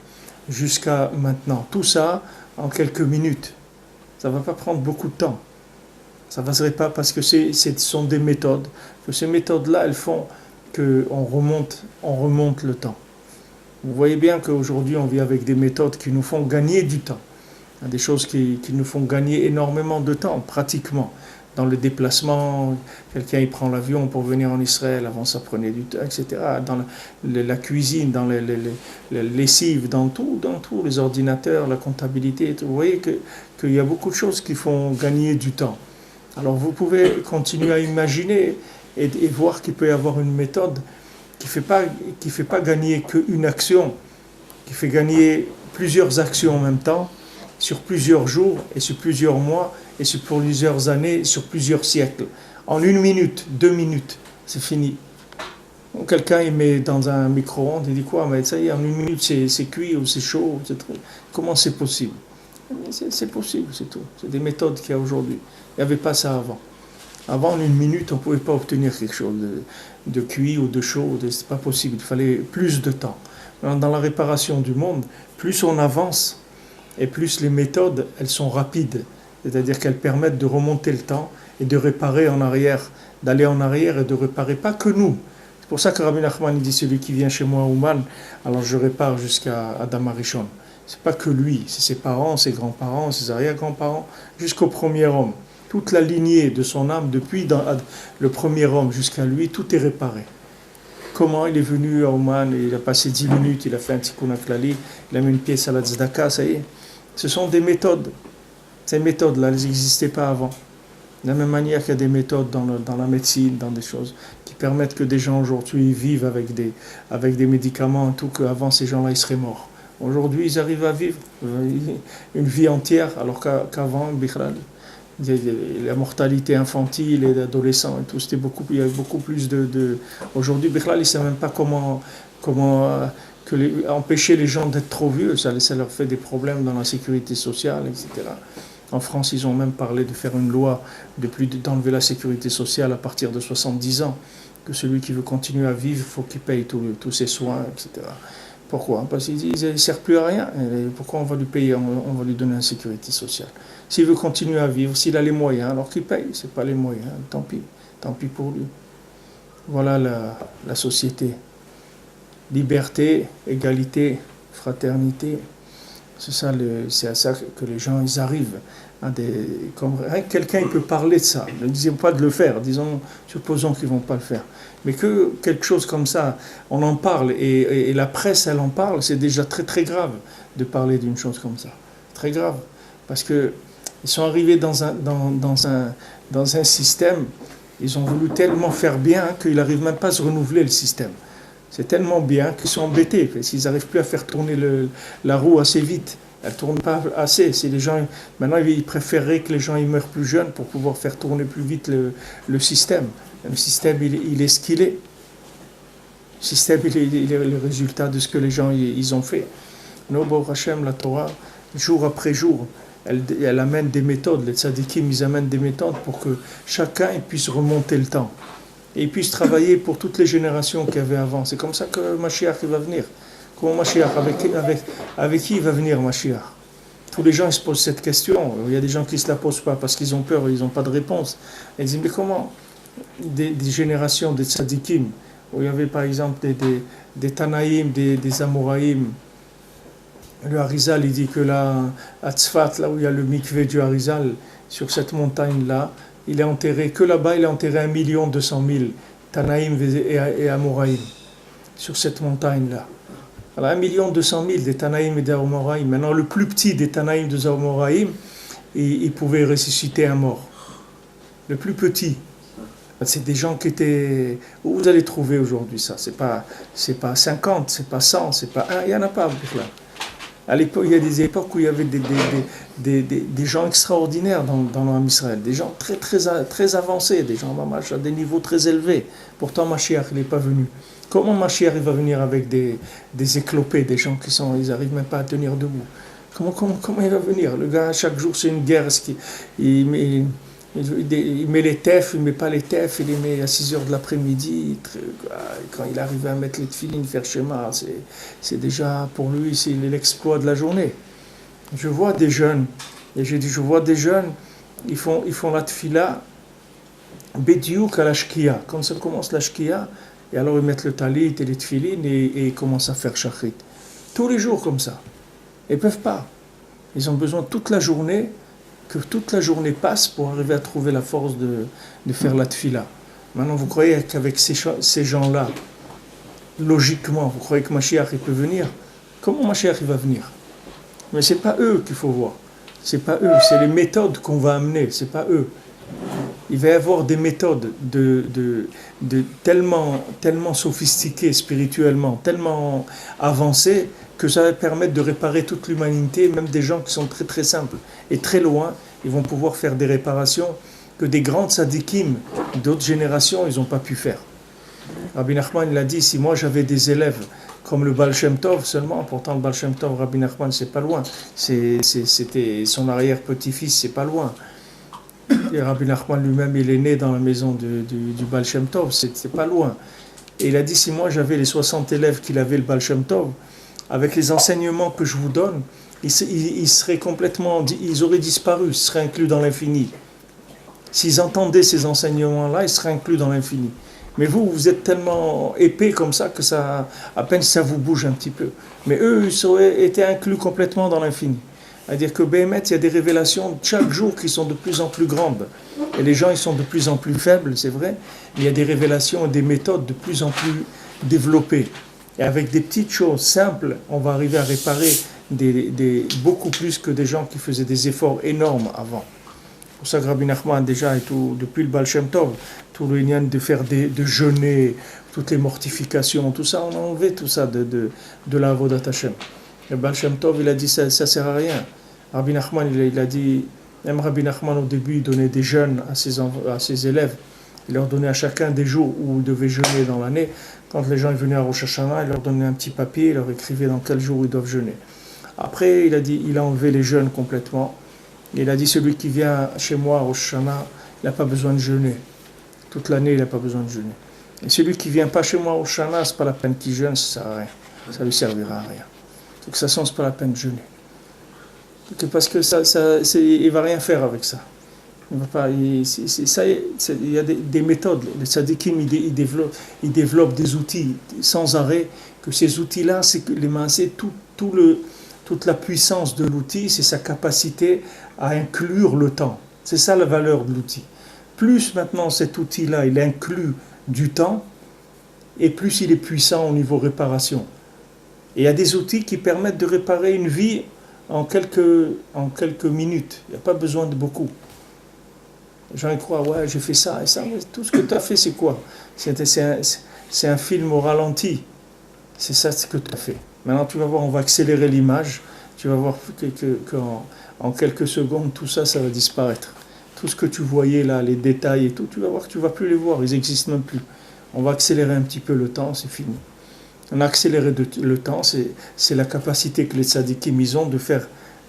jusqu'à maintenant. Tout ça en quelques minutes. Ça ne va pas prendre beaucoup de temps. Ça ne va se réparer parce que ce sont des méthodes. Que ces méthodes-là, elles font qu'on remonte le temps. Vous voyez bien qu'aujourd'hui, on vit avec des méthodes qui nous font gagner du temps. Des choses qui nous font gagner énormément de temps, pratiquement. Dans le déplacement, quelqu'un il prend l'avion pour venir en Israël, avant ça prenait du temps, etc. Dans la cuisine, dans les lessives, dans tout, les ordinateurs, la comptabilité, tout. Vous voyez qu'il y a beaucoup de choses qui font gagner du temps. Alors vous pouvez continuer à imaginer et voir qu'il peut y avoir une méthode qui fait pas gagner qu'une action, qui fait gagner plusieurs actions en même temps, sur plusieurs jours et sur plusieurs mois et sur plusieurs années, sur plusieurs siècles. En 1 minute, 2 minutes, c'est fini. Donc, quelqu'un il met dans un micro-ondes, il dit quoi, mais ça y est, en 1 minute c'est cuit ou c'est chaud, comment c'est possible? C'est possible, c'est tout. C'est des méthodes qu'il y a aujourd'hui. Il n'y avait pas ça avant. Avant, en 1 minute, on ne pouvait pas obtenir quelque chose de cuit ou de chaud. Ce n'est pas possible. Il fallait plus de temps. Dans la réparation du monde, plus on avance et plus les méthodes, elles sont rapides. C'est-à-dire qu'elles permettent de remonter le temps et de réparer en arrière, d'aller en arrière et de réparer pas que nous. C'est pour ça que Rabbi Nachman dit celui qui vient chez moi, Ouman, alors je répare jusqu'à Adam Arishon. C'est pas que lui, c'est ses parents, ses grands-parents, ses arrière-grands-parents, jusqu'au premier homme. Toute la lignée de son âme, depuis le premier homme jusqu'à lui, tout est réparé. Comment il est venu à Ouman, il a passé 10 minutes, il a fait un tikkun klali, il a mis une pièce à la tzedaka, ça y est. Ce sont des méthodes. Ces méthodes-là, elles n'existaient pas avant. De la même manière qu'il y a des méthodes dans la médecine, dans des choses qui permettent que des gens aujourd'hui vivent avec des médicaments et tout, qu'avant ces gens-là, ils seraient morts. Aujourd'hui, ils arrivent à vivre une vie entière, alors qu'avant, Bichlal, La mortalité infantile et d'adolescents et tout, il y avait beaucoup plus aujourd'hui, Bichlal, ils ne savent même pas comment empêcher les gens d'être trop vieux, ça leur fait des problèmes dans la sécurité sociale, etc. En France, ils ont même parlé de faire une loi d'enlever la sécurité sociale à partir de 70 ans, que celui qui veut continuer à vivre, il faut qu'il paye tous ses soins, etc. Pourquoi ? Parce qu'ils ne servent plus à rien. Et pourquoi on va lui payer, on va lui donner la sécurité sociale ? S'il veut continuer à vivre, s'il a les moyens, alors qu'il paye. Ce n'est pas les moyens, tant pis pour lui. Voilà la société. Liberté, égalité, fraternité. C'est à ça que les gens ils arrivent. Quelqu'un il peut parler de ça. Ne disons pas de le faire, supposons qu'ils ne vont pas le faire. Mais que quelque chose comme ça, on en parle et la presse elle en parle, c'est déjà très très grave de parler d'une chose comme ça. Très grave. Parce qu'ils sont arrivés dans un système, ils ont voulu tellement faire bien qu'ils n'arrivent même pas à se renouveler le système. C'est tellement bien qu'ils sont embêtés, parce qu'ils n'arrivent plus à faire tourner la roue assez vite. Elle ne tourne pas assez. Maintenant, ils préféreraient que les gens ils meurent plus jeunes pour pouvoir faire tourner plus vite le système. Le système, il est ce qu'il est. Le système, il est le résultat de ce que les gens ils ont fait. Nous, Baruch Hashem, la Torah, jour après jour, elle amène des méthodes. Les tzadikim, ils amènent des méthodes pour que chacun puisse remonter le temps. Et puisse travailler pour toutes les générations qu'il y avait avant. C'est comme ça que Mashiach va venir. Comment Mashiach, avec qui il va venir Mashiach ? Tous les gens ils se posent cette question. Il y a des gens qui ne se la posent pas parce qu'ils ont peur, ils n'ont pas de réponse. Ils disent, mais comment des générations de tzadikim, où il y avait par exemple des Tanaïm, des Amoraïm, le Harizal, il dit que là, à Tzfat, là où il y a le mikvé du Harizal, sur cette montagne-là, il est enterré, que là-bas, il est enterré 1 200 000 Tanaïm et Amoraïm, sur cette montagne-là. Alors 1 200 000 des Tanaïm et des Amoraïm. Maintenant, le plus petit des Tanaïm et des Amoraïm, il pouvait ressusciter un mort. Le plus petit. C'est des gens qui étaient... Où vous allez trouver aujourd'hui ça ? C'est pas 50, c'est pas 100, c'est pas 1, il n'y en a pas. Là. À l'époque, il y a des époques où il y avait des gens extraordinaires dans l'Am Israël, des gens très, très, très avancés, des gens à des niveaux très élevés. Pourtant, Mashiach, il n'est pas venu. Comment Mashiach va venir avec des éclopés, des gens ils n'arrivent même pas à tenir debout ? Comment il va venir ? Le gars, chaque jour, c'est une guerre. Il met les tefs, il ne met pas les tefs, il les met à 6h de l'après-midi. Quand il arrive à mettre les tefilines, faire schéma, c'est déjà pour lui, c'est l'exploit de la journée. Je vois des jeunes, ils font la tefila, bediouk à la shkia. Quand ça commence la shkia, et alors ils mettent le talit et les tefilines et ils commencent à faire shachrit. Tous les jours comme ça. Ils ne peuvent pas. Ils ont besoin toute la journée passe pour arriver à trouver la force de faire la tefila. Maintenant, vous croyez qu'avec ces gens-là, logiquement, vous croyez que Mashiach il peut venir ? Comment Mashiach il va venir ? Mais ce n'est pas eux qu'il faut voir. C'est pas eux, c'est les méthodes qu'on va amener, c'est pas eux. Il va y avoir des méthodes tellement sophistiquées spirituellement, tellement avancées, que ça va permettre de réparer toute l'humanité, même des gens qui sont très très simples et très loin, ils vont pouvoir faire des réparations que des grands tzadikim d'autres générations, ils n'ont pas pu faire. Rabbi Nachman, il a dit, si moi j'avais des élèves comme le Baal Shem Tov seulement, pourtant le Baal Shem Tov, Rabbi Nachman, c'est pas loin, c'était son arrière-petit-fils, c'est pas loin. Et Rabbi Nachman lui-même, il est né dans la maison du Baal Shem Tov, c'est pas loin. Et il a dit, si moi j'avais les 60 élèves qu'il avait le Baal Shem Tov, avec les enseignements que je vous donne, ils auraient disparu, ils seraient inclus dans l'infini. S'ils entendaient ces enseignements-là, ils seraient inclus dans l'infini. Mais vous êtes tellement épais comme ça que ça, à peine ça vous bouge un petit peu. Mais eux, ils auraient été inclus complètement dans l'infini. C'est-à-dire que Béhémet, il y a des révélations chaque jour qui sont de plus en plus grandes. Et les gens, ils sont de plus en plus faibles, c'est vrai. Mais il y a des révélations et des méthodes de plus en plus développées. Et avec des petites choses simples, on va arriver à réparer beaucoup plus que des gens qui faisaient des efforts énormes avant. C'est pour ça que Rabbi Nachman, déjà, depuis le Baal Shem Tov, tout le lien de faire de jeûner, toutes les mortifications, tout ça, on a enlevé tout ça de la Avodat Hashem. Le Baal Shem Tov, il a dit ça ne sert à rien. Rabbi Nachman, il a dit, Même Rabbi Nachman, au début, il donnait des jeûnes à ses élèves. Il leur donnait à chacun des jours où ils devaient jeûner dans l'année. Quand les gens venaient à Rosh Hashanah, il leur donnait un petit papier, il leur écrivait dans quel jour ils doivent jeûner. Après, il a enlevé les jeûnes complètement. Il a dit, celui qui vient chez moi à Rosh Hashanah, il n'a pas besoin de jeûner. Toute l'année, il n'a pas besoin de jeûner. Et celui qui ne vient pas chez moi à Rosh Hashanah, ce n'est pas la peine qu'il jeûne, ça ne sert à rien. Ça ne lui servira à rien. De toute façon, ce n'est pas la peine de jeûner. Parce que il ne va rien faire avec ça. Il va pas, il y a des méthodes. Les tzadikim, ils développent des outils sans arrêt. Que ces outils-là, c'est toute la puissance de l'outil, c'est sa capacité à inclure le temps. C'est ça la valeur de l'outil. Plus maintenant cet outil-là, il inclut du temps, et plus il est puissant au niveau réparation. Et il y a des outils qui permettent de réparer une vie en quelques minutes. Il n'y a pas besoin de beaucoup. Les gens croient, ouais, j'ai fait ça et ça. Mais tout ce que tu as fait, c'est quoi? C'est un film au ralenti. C'est ça ce que tu as fait. Maintenant, tu vas voir, on va accélérer l'image. Tu vas voir qu'en quelques secondes, tout ça, ça va disparaître. Tout ce que tu voyais là, les détails et tout, tu vas voir que tu ne vas plus les voir. Ils n'existent même plus. On va accélérer un petit peu le temps, c'est fini. On a accéléré le temps, c'est la capacité que les tzadikim ont de faire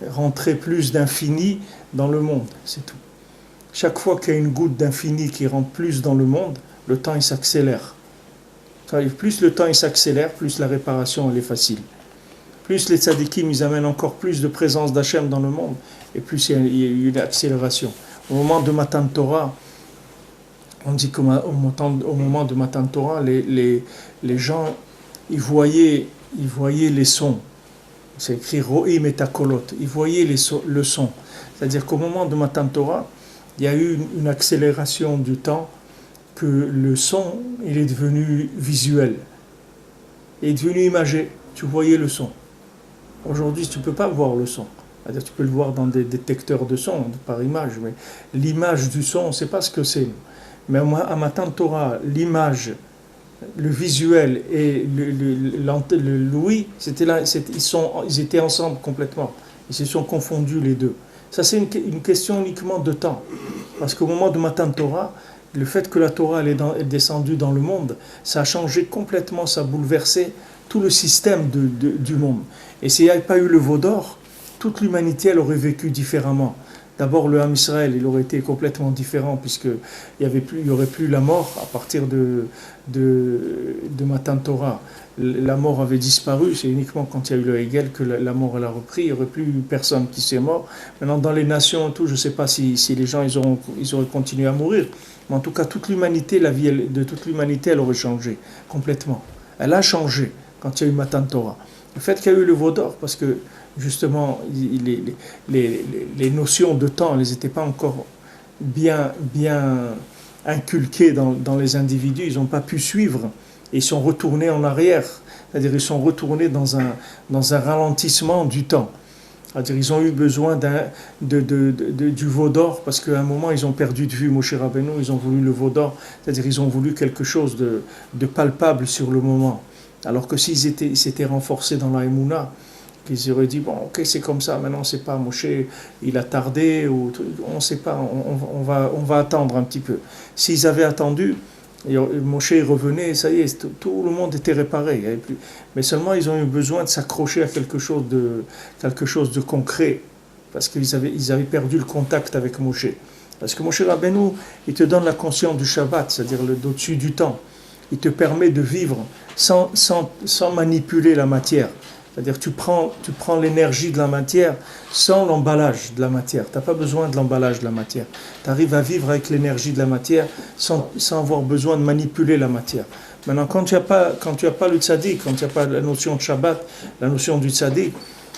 rentrer plus d'infini dans le monde, c'est tout. Chaque fois qu'il y a une goutte d'infini qui rentre plus dans le monde, le temps il s'accélère. Plus le temps il s'accélère, plus la réparation elle est facile. Plus les tzadikim ils amènent encore plus de présence d'Hachem dans le monde, et plus il y a une accélération. Au moment de Matan Torah, on dit qu'au moment de Matan Torah, les gens ils voyaient les sons. C'est écrit Ro'im et Takolot. Ils voyaient le son. C'est-à-dire qu'au moment de Matan Torah, il y a eu une accélération du temps que le son, il est devenu visuel. Il est devenu imagé. Tu voyais le son. Aujourd'hui, tu ne peux pas voir le son. C'est-à-dire, tu peux le voir dans des détecteurs de son, par image. Mais l'image du son, on ne sait pas ce que c'est. Mais à Matan Torah, l'image, le visuel et l'ouïe, ils étaient ensemble complètement. Ils se sont confondus les deux. Ça, c'est une question uniquement de temps. Parce qu'au moment de Matan Torah, le fait que la Torah est descendue dans le monde, ça a changé complètement, ça a bouleversé tout le système du monde. Et s'il n'y avait pas eu le veau d'or, toute l'humanité, elle aurait vécu différemment. D'abord, le Ham Israël, il aurait été complètement différent, puisqu'il n'y aurait plus la mort à partir de Matan Torah. La mort avait disparu, c'est uniquement quand il y a eu le Hegel que la mort elle a repris, il n'y aurait plus personne qui s'est mort. Maintenant, dans les nations et tout, je ne sais pas si les gens ils auraient continué à mourir, mais en tout cas, toute l'humanité, la vie de toute l'humanité, elle aurait changé complètement. Elle a changé quand il y a eu Matan Torah. Le fait qu'il y a eu le veau d'or, parce que justement, les notions de temps, elles n'étaient pas encore bien inculquées dans les individus, ils n'ont pas pu suivre, et ils sont retournés en arrière, c'est-à-dire ils sont retournés dans un ralentissement du temps. C'est-à-dire ils ont eu besoin du veau d'or, parce qu'à un moment ils ont perdu de vue Moshe Rabbeinu, ils ont voulu le veau d'or, c'est-à-dire ils ont voulu quelque chose de palpable sur le moment. Alors que s'ils s'étaient renforcés dans la Emouna, qu'ils auraient dit, bon, ok, c'est comme ça, maintenant on ne sait pas, Moshe, il a tardé, ou on ne sait pas, on va attendre un petit peu. S'ils avaient attendu, Moshe revenait, ça y est, tout le monde était réparé. Il y avait plus. Mais seulement ils ont eu besoin de s'accrocher à quelque chose de concret, parce qu'ils avaient perdu le contact avec Moshe. Parce que Moshe Rabbeinu, il te donne la conscience du Shabbat, c'est-à-dire au-dessus du temps. Il te permet de vivre sans manipuler la matière. C'est-à-dire tu prends l'énergie de la matière sans l'emballage de la matière. Tu n'as pas besoin de l'emballage de la matière. Tu arrives à vivre avec l'énergie de la matière sans avoir besoin de manipuler la matière. Maintenant, quand tu n'as pas le tzaddik, quand tu n'as pas la notion de Shabbat, la notion du tzaddik,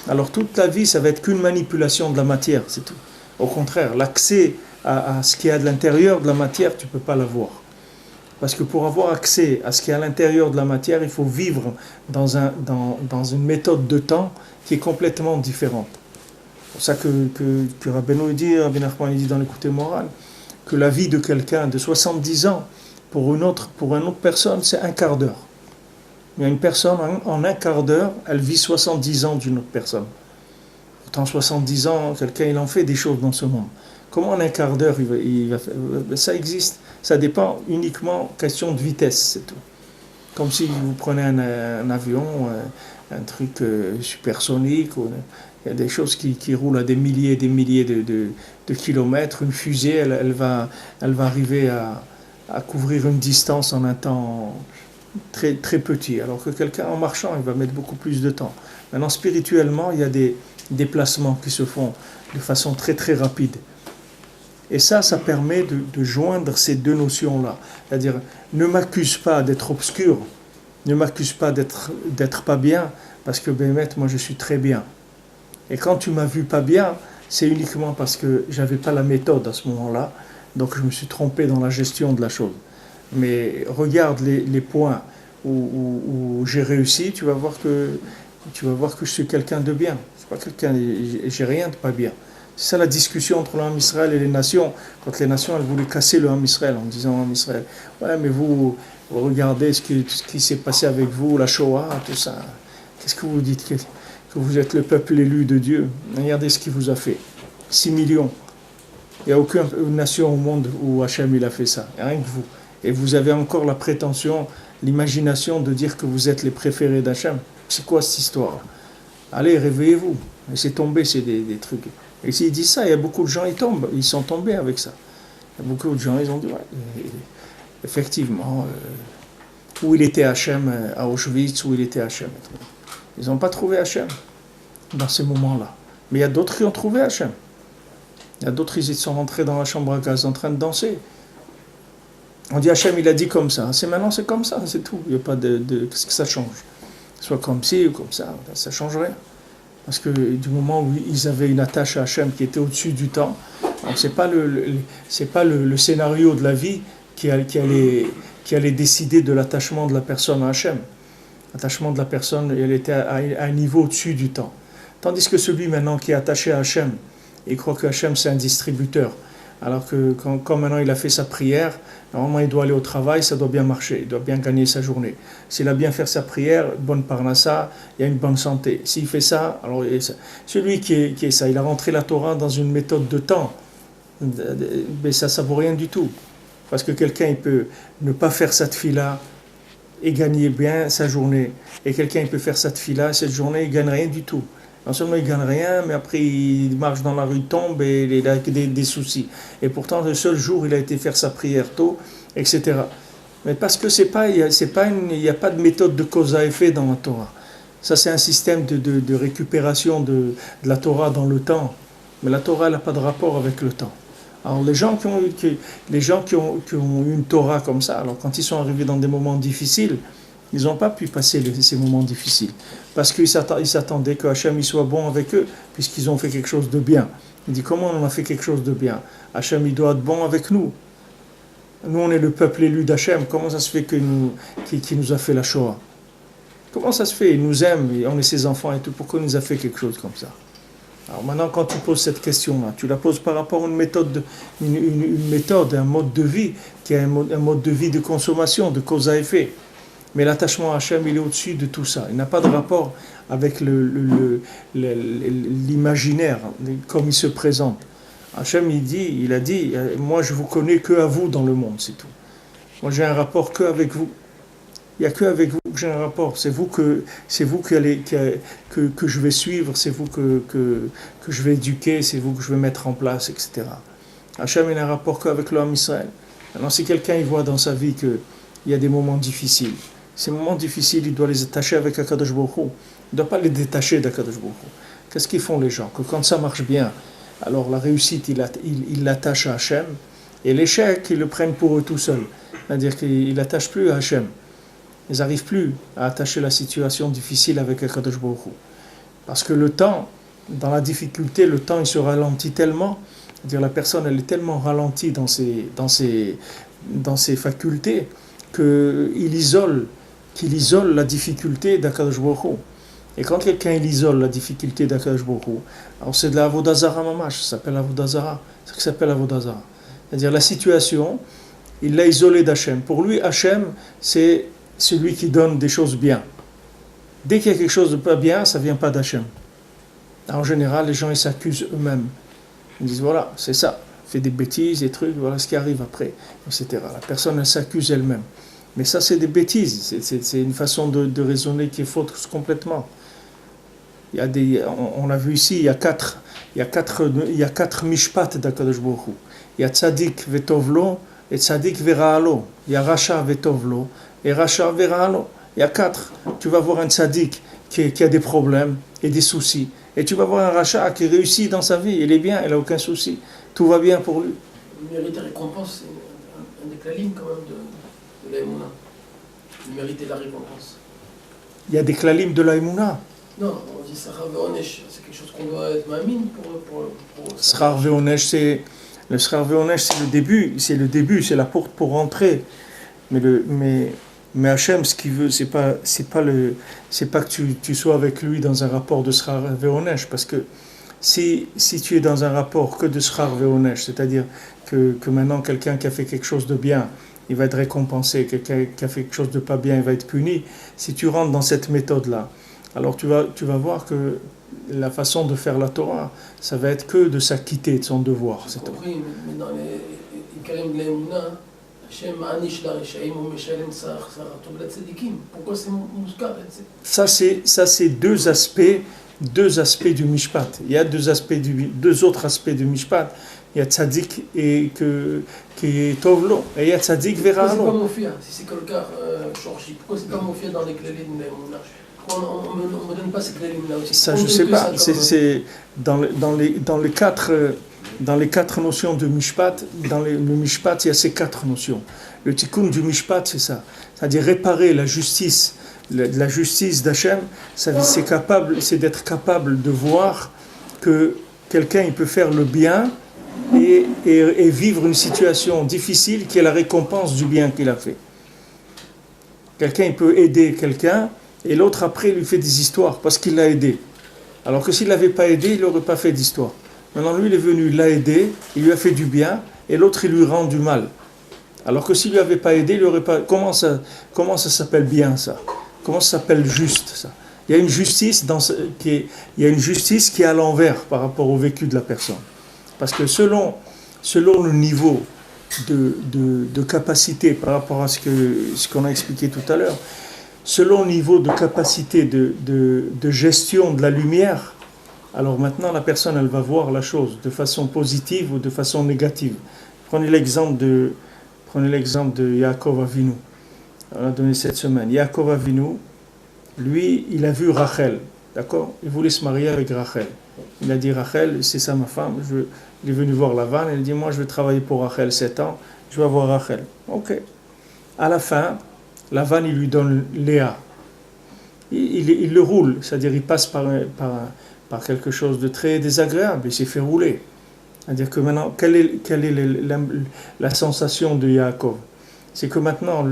alors toute ta vie, ça va être qu'une manipulation de la matière, c'est tout. Au contraire, l'accès à ce qui est à l'intérieur de la matière, tu ne peux pas l'avoir. Parce que pour avoir accès à ce qui est à l'intérieur de la matière, il faut vivre dans une méthode de temps qui est complètement différente. C'est pour ça que Rabbeinu dit, Rabbi Nachman dit dans l'écoute morale, que la vie de quelqu'un de 70 ans, pour une autre personne, c'est un quart d'heure. Il y a une personne, en un quart d'heure, elle vit 70 ans d'une autre personne. Pourtant, 70 ans, quelqu'un, il en fait des choses dans ce monde. Comment en un quart d'heure, il va faire... Ça existe. Ça dépend uniquement question de vitesse, c'est tout. Comme si vous prenez un avion, un truc supersonique, il y a des choses qui roulent à des milliers et des milliers de kilomètres. Une fusée, elle va arriver à couvrir une distance en un temps très, très petit, alors que quelqu'un en marchant, il va mettre beaucoup plus de temps. Maintenant, spirituellement, il y a des déplacements qui se font de façon très très rapide. Et ça permet de joindre ces deux notions-là. C'est-à-dire, ne m'accuse pas d'être obscur, ne m'accuse pas d'être pas bien, parce que Bémet, moi je suis très bien. Et quand tu m'as vu pas bien, c'est uniquement parce que j'avais pas la méthode à ce moment-là, donc je me suis trompé dans la gestion de la chose. Mais regarde les points où j'ai réussi, tu vas voir que je suis quelqu'un de bien. Je suis pas quelqu'un, j'ai rien de pas bien. C'est ça la discussion entre le Ham Israël et les nations. Quand les nations elles voulaient casser le Ham Israël en disant au Ham Israël, ouais mais vous regardez ce qui s'est passé avec vous, la Shoah, tout ça. Qu'est-ce que vous dites que vous êtes le peuple élu de Dieu? Regardez ce qu'il vous a fait. 6 millions. Il n'y a aucune nation au monde où Hachem il a fait ça. Rien que vous. Et vous avez encore la prétention, l'imagination de dire que vous êtes les préférés d'Hachem. C'est quoi cette histoire? Allez, réveillez-vous. Laissez tomber, c'est des trucs. Et s'il dit ça, il y a beaucoup de gens, ils sont tombés avec ça. Il y a beaucoup de gens, ils ont dit, ouais, effectivement, où il était Hachem à Auschwitz, où il était Hachem. Ils n'ont pas trouvé Hachem dans ces moments-là. Mais il y a d'autres qui ont trouvé Hachem. Il y a d'autres, ils sont rentrés dans la chambre à gaz en train de danser. On dit Hachem, il a dit comme ça. Maintenant, c'est comme ça, c'est tout. Il n'y a pas qu'est-ce que ça change? Soit comme ci ou comme ça, ça ne change rien. Parce que du moment où ils avaient une attache à Hachem qui était au-dessus du temps, alors c'est pas le scénario de la vie qui allait décider de l'attachement de la personne à Hachem. L'attachement de la personne, elle était à un niveau au-dessus du temps. Tandis que celui maintenant qui est attaché à Hachem, il croit que Hachem c'est un distributeur. Alors que quand maintenant il a fait sa prière, normalement il doit aller au travail, ça doit bien marcher, il doit bien gagner sa journée. S'il a bien fait sa prière, bonne parnassa, il y a une bonne santé. S'il fait ça, alors celui qui est ça, il a rentré la Torah dans une méthode de temps, mais ça ne vaut rien du tout. Parce que quelqu'un il peut ne pas faire cette fila et gagner bien sa journée. Et quelqu'un il peut faire cette fila, cette journée il ne gagne rien du tout. Non seulement il ne gagne rien, mais après il marche dans la rue, tombe et il a des soucis. Et pourtant, le seul jour, il a été faire sa prière tôt, etc. Mais parce que il n'y a pas de méthode de cause à effet dans la Torah. Ça, c'est un système de récupération de la Torah dans le temps. Mais la Torah, elle n'a pas de rapport avec le temps. Alors, les gens qui ont eu une Torah comme ça, alors quand ils sont arrivés dans des moments difficiles, ils n'ont pas pu passer ces moments difficiles. Parce qu'ils s'attendaient que Hachem soit bon avec eux, puisqu'ils ont fait quelque chose de bien. Il dit, comment on a fait quelque chose de bien? Hachem, il doit être bon avec nous. Nous, on est le peuple élu d'Hachem. Comment ça se fait qu'il nous a fait la Shoah? Comment ça se fait? Il nous aime, et on est ses enfants et tout. Pourquoi il nous a fait quelque chose comme ça? Alors maintenant, quand tu poses cette question-là, tu la poses par rapport à une méthode, un mode de vie, qui est un mode de vie de consommation, de cause à effet. Mais l'attachement à Hachem, il est au-dessus de tout ça. Il n'a pas de rapport avec l'imaginaire, comme il se présente. Hachem, il a dit, moi je vous connais que à vous dans le monde, c'est tout. Moi j'ai un rapport que avec vous. Il n'y a que avec vous que j'ai un rapport. C'est vous que je vais suivre, c'est vous que je vais éduquer, c'est vous que je vais mettre en place, etc. Hachem, il a un rapport qu'avec l'homme Israël. Alors si quelqu'un il voit dans sa vie qu'il y a des moments difficiles, ces moments difficiles, il doit les attacher avec Akadosh Baruch Hu. Il ne doit pas les détacher d'Akadosh Baruch Hu. Qu'est-ce qu'ils font les gens? Que quand ça marche bien, alors la réussite, ils l'attachent à Hachem, et l'échec, ils le prennent pour eux tout seuls. C'est-à-dire qu'ils l'attachent plus à Hachem. Ils n'arrivent plus à attacher la situation difficile avec Akadosh Baruch Hu. Parce que le temps, dans la difficulté, le temps, il se ralentit tellement, c'est-à-dire la personne, elle est tellement ralentie dans ses facultés, qu'il isole la difficulté d'Akadosh Baruch Hu. Et quand quelqu'un il isole la difficulté d'Akadosh Baruch Hu, alors c'est de la Avodah Zara mamash, ça s'appelle Avodah Zara. C'est ce qui s'appelle Avodah Zara. C'est-à-dire la situation, il l'a isolée d'Hachem. Pour lui, Hachem, c'est celui qui donne des choses bien. Dès qu'il y a quelque chose de pas bien, ça ne vient pas d'Hachem. En général, les gens ils s'accusent eux-mêmes. Ils disent voilà, c'est ça, fait des bêtises, des trucs, voilà ce qui arrive après, etc. La personne elle s'accuse elle-même. Mais ça, c'est des bêtises. C'est une façon de raisonner qui est fausse complètement. Il y a on a vu ici, il y a quatre mishpat d'Akadosh Baruch Hu. Il y a tzadik vetovlo et tzadik vera'alo. Il y a racha vetovlo et racha vera'alo. Il y a quatre. Tu vas voir un tzadik qui a des problèmes et des soucis. Et tu vas voir un racha qui réussit dans sa vie. Il est bien, il n'a aucun souci. Tout va bien pour lui.
Le mérite et récompense, c'est un des klalim quand même de l'Aïmouna. Le mérite et la récompense.
Il y a des klalim de l'Aïmouna.
Non, on dit Sachar Ve'onesh, c'est quelque chose qu'on doit être mamine pour
Sachar Ve'onesh, le Sachar Ve'onesh, c'est le début, c'est la porte pour rentrer. Mais Hachem, ce qu'il veut, c'est pas que tu sois avec lui dans un rapport de Sachar Ve'onesh, parce que si tu es dans un rapport que de Sachar Ve'onesh, c'est-à-dire que maintenant quelqu'un qui a fait quelque chose de bien, il va être récompensé, quelqu'un qui a fait quelque chose de pas bien, il va être puni. Si tu rentres dans cette méthode-là, alors tu vas voir que la façon de faire la Torah, ça va être que de s'acquitter de son devoir.
J'ai compris, mais dans les Ikarim de l'Emouna, Hachem Anish la Rechaim ou Meshalem Sar Tov Tzadikim. Pourquoi c'est Mouskar?
Ça c'est deux aspects du Mishpat. Il y a deux autres aspects du Mishpat. Il y a Tzadik qui est Tovlo, et il y a Tzadik Vera'alo.
Pourquoi c'est pas Mofia? Si c'est que le cas, pourquoi c'est pas Mofia dans les Klalim de l'Emouna? On ne me donne pas ces klalim-là aussi.
Ça, je ne sais pas. C'est dans les quatre notions de Mishpat, le Mishpat, il y a ces quatre notions. Le tikkun du Mishpat, c'est ça. C'est-à-dire réparer la justice d'Hachem, c'est d'être capable de voir que quelqu'un il peut faire le bien et vivre une situation difficile qui est la récompense du bien qu'il a fait. Quelqu'un il peut aider quelqu'un, et l'autre après lui fait des histoires parce qu'il l'a aidé. Alors que s'il ne l'avait pas aidé, il n'aurait pas fait d'histoire. Maintenant lui il est venu, il l'a aidé, il lui a fait du bien, et l'autre il lui rend du mal. Alors que s'il ne lui avait pas aidé, il n'aurait pas... Comment ça s'appelle bien ça? Comment ça s'appelle juste ça? Il y a une justice qui est à l'envers par rapport au vécu de la personne. Parce que selon le niveau de capacité par rapport à ce qu'on a expliqué tout à l'heure, selon le niveau de capacité de gestion de la lumière, alors maintenant la personne elle va voir la chose de façon positive ou de façon négative. Prenez l'exemple de Yaakov Avinu. On a donné cette semaine. Yaakov Avinu, lui, il a vu Rachel, d'accord? Il voulait se marier avec Rachel. Il a dit Rachel, c'est ça ma femme. Il est venu voir Lavan, il dit moi je vais travailler pour Rachel 7 ans, je vais avoir Rachel. Ok. À la fin, Lavan, il lui donne Léa. Il le roule, c'est-à-dire il passe par quelque chose de très désagréable, il s'est fait rouler. C'est-à-dire que maintenant, quelle est la sensation de Yaakov? C'est que maintenant,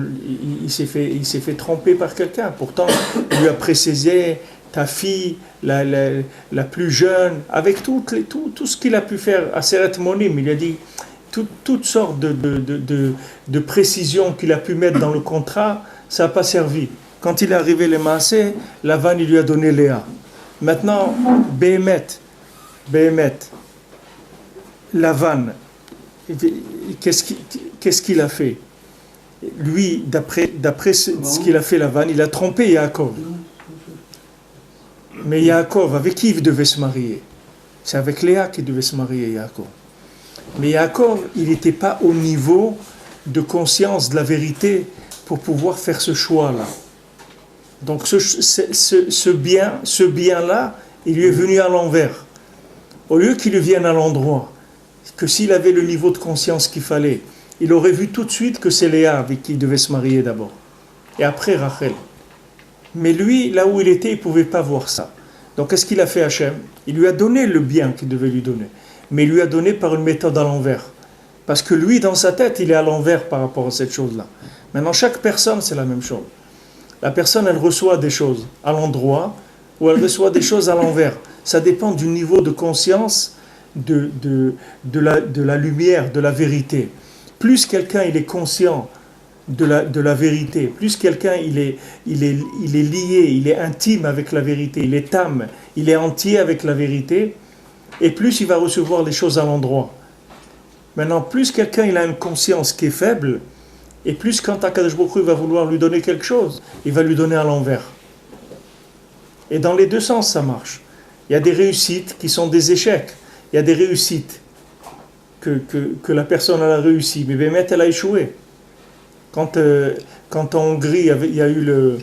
il s'est fait tromper par quelqu'un. Pourtant, il lui a précisé ta fille, la plus jeune, avec tout ce qu'il a pu faire à Seret Monim. Il a dit toutes sortes de précisions qu'il a pu mettre dans le contrat, ça n'a pas servi. Quand il est arrivé les Maasé, Lavan, il lui a donné Léa. Maintenant, Béhémet, Lavan, qu'est-ce qu'il a fait? Lui, d'après ce qu'il a fait Lavan, il a trompé Yaakov. Mais Yaakov, avec qui il devait se marier? C'est avec Léa qu'il devait se marier, Yaakov. Mais Yaakov, il n'était pas au niveau de conscience de la vérité pour pouvoir faire ce choix-là. Donc ce bien-là, il lui est venu à l'envers. Au lieu qu'il lui vienne à l'endroit, que s'il avait le niveau de conscience qu'il fallait, il aurait vu tout de suite que c'est Léa avec qui il devait se marier d'abord. Et après Rachel. Mais lui, là où il était, il ne pouvait pas voir ça. Donc qu'est-ce qu'il a fait Hachem? Il lui a donné le bien qu'il devait lui donner. Mais il lui a donné par une méthode à l'envers. Parce que lui, dans sa tête, il est à l'envers par rapport à cette chose-là. Maintenant, chaque personne, c'est la même chose. La personne, elle reçoit des choses à l'endroit ou elle reçoit des choses à l'envers. Ça dépend du niveau de conscience de la lumière, de la vérité. Plus quelqu'un il est conscient de la vérité, plus quelqu'un il est lié, il est intime avec la vérité, il est âme, il est entier avec la vérité, et plus il va recevoir les choses à l'endroit. Maintenant, plus quelqu'un il a une conscience qui est faible, et plus quand Akadosh Baruch Hu va vouloir lui donner quelque chose, il va lui donner à l'envers. Et dans les deux sens, ça marche. Il y a des réussites qui sont des échecs. Il y a des réussites que la personne a réussi, mais Bémet, elle a échoué. Quand en Hongrie, il y a eu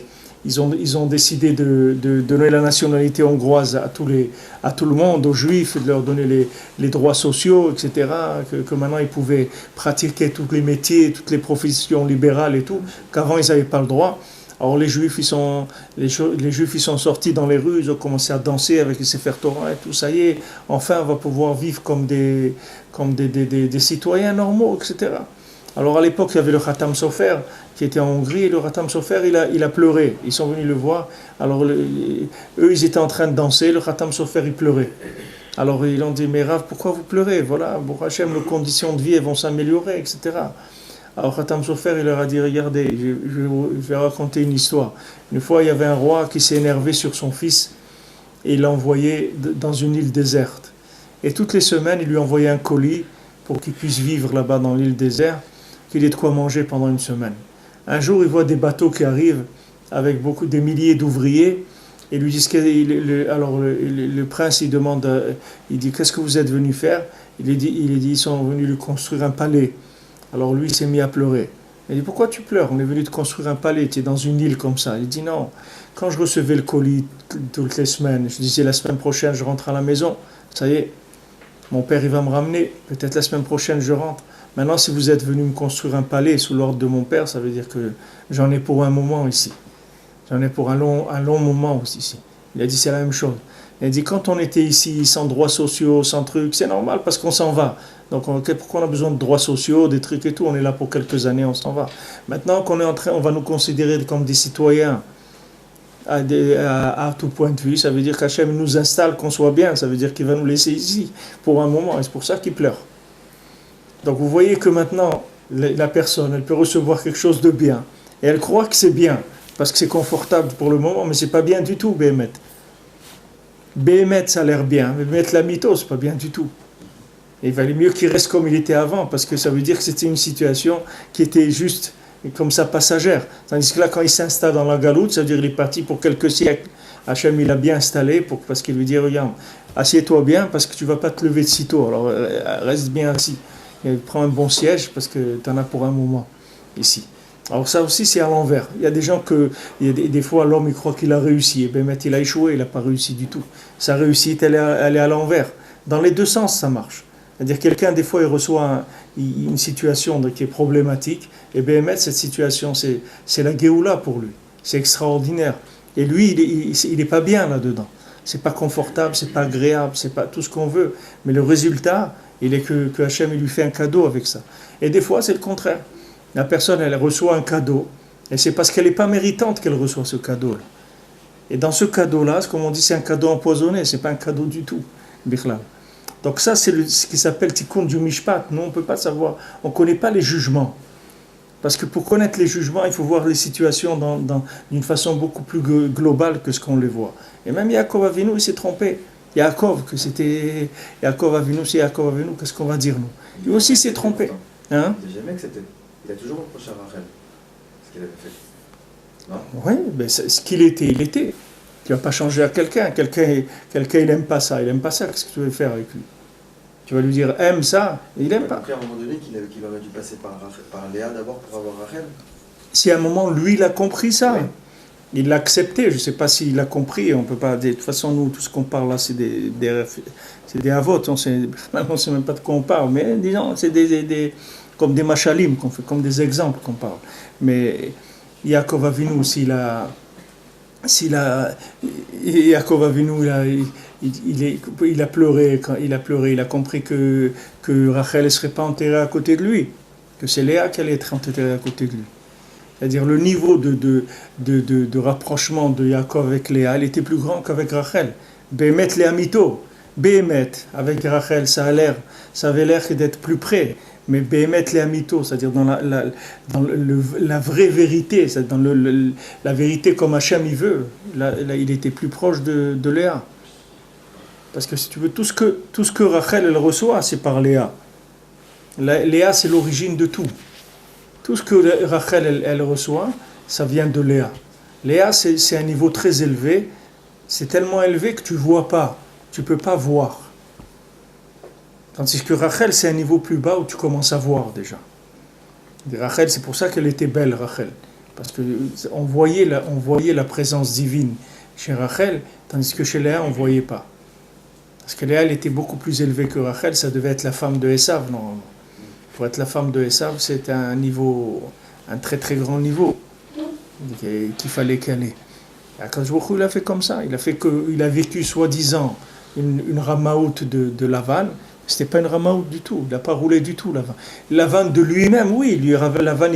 ils ont décidé de donner la nationalité hongroise à tout le monde, aux juifs, de leur donner les droits sociaux, etc., que maintenant ils pouvaient pratiquer tous les métiers, toutes les professions libérales et tout, qu'avant ils n'avaient pas le droit. Alors les juifs ils sont sortis dans les rues, ils ont commencé à danser avec les Sefer Torah et tout, ça y est, enfin on va pouvoir vivre comme des citoyens normaux, etc. Alors à l'époque il y avait le Khatam Sofer qui était en Hongrie, et le Khatam Sofer il a pleuré, ils sont venus le voir, alors eux ils étaient en train de danser, le Khatam Sofer il pleurait. Alors ils ont dit mais Rav, pourquoi vous pleurez, voilà, pour Hachem les conditions de vie elles vont s'améliorer, etc. Alors Khatam Sofer il leur a dit regardez, je vais raconter une histoire. Une fois il y avait un roi qui s'est énervé sur son fils et il l'a envoyé dans une île déserte. Et toutes les semaines il lui envoyait un colis pour qu'il puisse vivre là-bas dans l'île déserte, qu'il ait de quoi manger pendant une semaine. Un jour, il voit des bateaux qui arrivent avec des milliers d'ouvriers et lui disent le prince, il demande, il dit qu'est-ce que vous êtes venus faire? Il dit ils sont venus lui construire un palais. Alors lui, il s'est mis à pleurer. Il dit pourquoi tu pleures? On est venu te construire un palais, tu es dans une île comme ça. Il dit non, quand je recevais le colis toutes les semaines, je disais la semaine prochaine je rentre à la maison, ça y est, mon père il va me ramener, peut-être la semaine prochaine je rentre. Maintenant, si vous êtes venu me construire un palais sous l'ordre de mon père, ça veut dire que j'en ai pour un moment ici. J'en ai pour un long moment aussi ici. Il a dit c'est la même chose. Il a dit quand on était ici, sans droits sociaux, sans trucs, c'est normal parce qu'on s'en va. Donc pourquoi on a besoin de droits sociaux, des trucs et tout? On est là pour quelques années, on s'en va. Maintenant qu'on est en train, on va nous considérer comme des citoyens à tout point de vue. Ça veut dire qu'Hachem nous installe, qu'on soit bien. Ça veut dire qu'il va nous laisser ici pour un moment. Et c'est pour ça qu'il pleure. Donc vous voyez que maintenant, la personne, elle peut recevoir quelque chose de bien. Et elle croit que c'est bien, parce que c'est confortable pour le moment, mais c'est pas bien du tout, Béhémet. Béhémet, ça a l'air bien, mais Béhémet la mytho, c'est pas bien du tout. Et il valait mieux qu'il reste comme il était avant, parce que ça veut dire que c'était une situation qui était juste, comme ça, passagère. Tandis que là, quand il s'installe dans la galoute, ça veut dire qu'il est parti pour quelques siècles. Hachem, il l'a bien installé, parce qu'il lui dit, regarde, assieds-toi bien, parce que tu vas pas te lever de sitôt, alors reste bien assis. Et prends un bon siège parce que tu en as pour un moment ici. Alors ça aussi c'est à l'envers. Il y a des gens il y a des fois l'homme il croit qu'il a réussi, et bien il a échoué, il n'a pas réussi du tout. Sa réussite elle est à l'envers. Dans les deux sens ça marche. C'est-à-dire quelqu'un des fois il reçoit une situation qui est problématique, et bien cette situation c'est la Géoula pour lui. C'est extraordinaire. Et lui il n'est pas bien là-dedans. C'est pas confortable, c'est pas agréable, c'est pas tout ce qu'on veut. Mais le résultat il est que Hachem il lui fait un cadeau avec ça. Et des fois, c'est le contraire. La personne, elle reçoit un cadeau, et c'est parce qu'elle n'est pas méritante qu'elle reçoit ce cadeau-là. Et dans ce cadeau-là, comme on dit, c'est un cadeau empoisonné, c'est pas un cadeau du tout. Donc ça, c'est ce qui s'appelle Tikkun du Mishpat. Nous, on ne peut pas savoir, on ne connaît pas les jugements. Parce que pour connaître les jugements, il faut voir les situations d'une façon beaucoup plus globale que ce qu'on les voit. Et même Yaakov Avinu, il s'est trompé. Yaakov, que c'était Yaakov Avinu, c'est Yaakov Avinu, qu'est-ce qu'on va dire nous? Lui aussi s'est trompé. Hein?
Il n'a jamais accepté. Il a toujours reproché à Rachel ce qu'il avait fait. Non?
Oui, mais ce qu'il était, il était. Tu ne vas pas changer à quelqu'un. Quelqu'un, il n'aime pas ça. Il n'aime pas ça. Qu'est-ce que tu veux faire avec lui? Tu vas lui dire aime ça, il n'aime pas.
À un moment donné, qu'il aurait dû passer par Léa d'abord pour avoir Rachel.
Si à un moment, lui, il a compris ça.
Oui.
Il l'a accepté, je ne sais pas s'il l'a compris, on peut pas. De toute façon, nous, tout ce qu'on parle là, c'est des avots, on ne sait même pas de quoi on parle, mais disons, c'est comme des machalim qu'on fait, comme des exemples qu'on parle. Mais Yaakov Avinu, Yaakov Avinu, il a pleuré, il a compris que Rachel ne serait pas enterrée à côté de lui, que c'est Léa qui allait être enterrée à côté de lui. C'est-à-dire le niveau de rapprochement de Yaakov avec Léa, il était plus grand qu'avec Rachel. Bémet Léa Mito. Béhémet, avec Rachel, ça avait l'air d'être plus près. Mais Béhémet les Amito, c'est-à-dire dans la vraie vérité, c'est-à-dire dans la vérité comme Hachem il veut, là, il était plus proche de Léa. Parce que si tu veux, tout ce que Rachel elle reçoit, c'est par Léa. Léa, c'est l'origine de tout. Tout ce que Rachel elle reçoit, ça vient de Léa. Léa, c'est un niveau très élevé. C'est tellement élevé que tu ne vois pas. Tu ne peux pas voir. Tandis que Rachel, c'est un niveau plus bas où tu commences à voir déjà. Rachel, c'est pour ça qu'elle était belle, Rachel. Parce qu'on voyait la présence divine chez Rachel, tandis que chez Léa, on ne voyait pas. Parce que Léa, elle était beaucoup plus élevée que Rachel, ça devait être la femme de Esav, normalement. Pour être la femme de Esav, c'était un très très grand niveau qu'il fallait qu'elle ait. Akadosh Baruch Hu, il a fait comme ça. Il a vécu soi-disant une ramaout de Lavan. C'était pas une ramaout du tout. Il n'a pas roulé du tout, Lavan. Lavan de lui-même, oui. Lavan,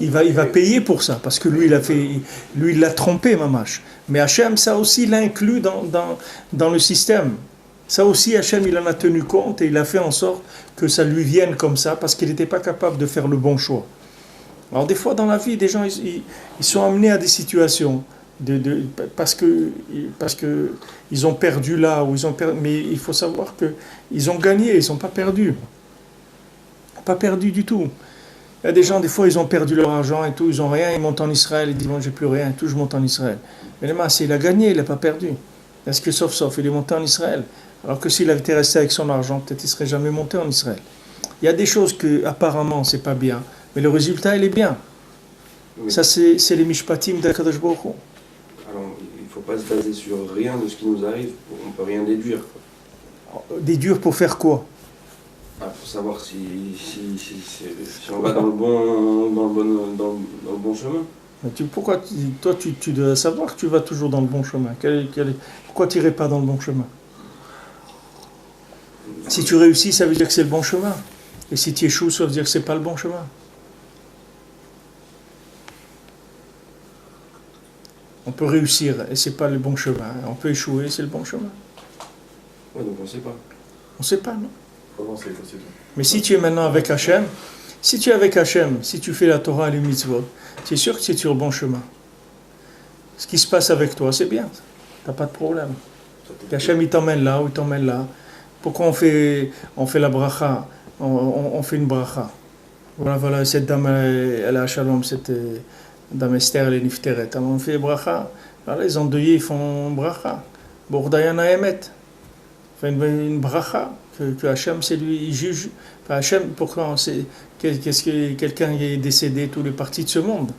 il va payer pour ça. Parce que lui, il l'a trompé, mamash. Mais Hachem, ça aussi, il l'a inclus dans le système. Ça aussi, Hachem, il en a tenu compte et il a fait en sorte que ça lui vienne comme ça parce qu'il n'était pas capable de faire le bon choix. Alors, des fois, dans la vie, des gens, ils sont amenés à des situations parce que ils ont perdu là ou ils ont perdu, mais il faut savoir que ils ont gagné, ils sont pas perdus du tout. Il y a des gens, des fois, ils ont perdu leur argent et tout, ils ont rien, ils montent en Israël, ils disent bon, j'ai plus rien, et tout, je monte en Israël. Mais le masse, il a gagné, il n'a pas perdu. Est-ce que sauf, il est monté en Israël. Alors que s'il avait été resté avec son argent, peut-être il serait jamais monté en Israël. Il y a des choses que apparemment c'est pas bien, mais le résultat il est bien. Oui. Ça c'est les mishpatim d'Akadosh Baruch Hu.
Alors il ne faut pas se baser sur rien de ce qui nous arrive, on ne peut rien déduire.
Déduire pour faire quoi?
Pour savoir si on va dans le bon chemin.
Pourquoi toi tu dois savoir que tu vas toujours dans le bon chemin. Pourquoi tu n'irais pas dans le bon chemin? Si tu réussis, ça veut dire que c'est le bon chemin. Et si tu échoues, ça veut dire que c'est pas le bon chemin. On peut réussir et c'est pas le bon chemin. On peut échouer et c'est le bon chemin.
Oui, donc on ne sait pas.
On ne sait pas, non?
Comment c'est possible?
Mais si tu es maintenant avec Hachem, si tu es avec Hachem, si tu fais la Torah et les mitzvot, tu es sûr que tu es sur le bon chemin. Ce qui se passe avec toi, c'est bien. Tu n'as pas de problème. Hachem, il t'emmène là ou il t'emmène là. Pourquoi on fait la bracha, on fait une bracha. Voilà, cette dame, elle a shalom, cette dame Esther, elle est nifteret. Alors on fait bracha. Alors les endeuillés, ils font bracha. Bordayana Emet. On fait une bracha. Que Hachem, c'est lui, il juge. Enfin, Hachem, pourquoi qu'est-ce que quelqu'un est décédé, tous les parties de ce monde?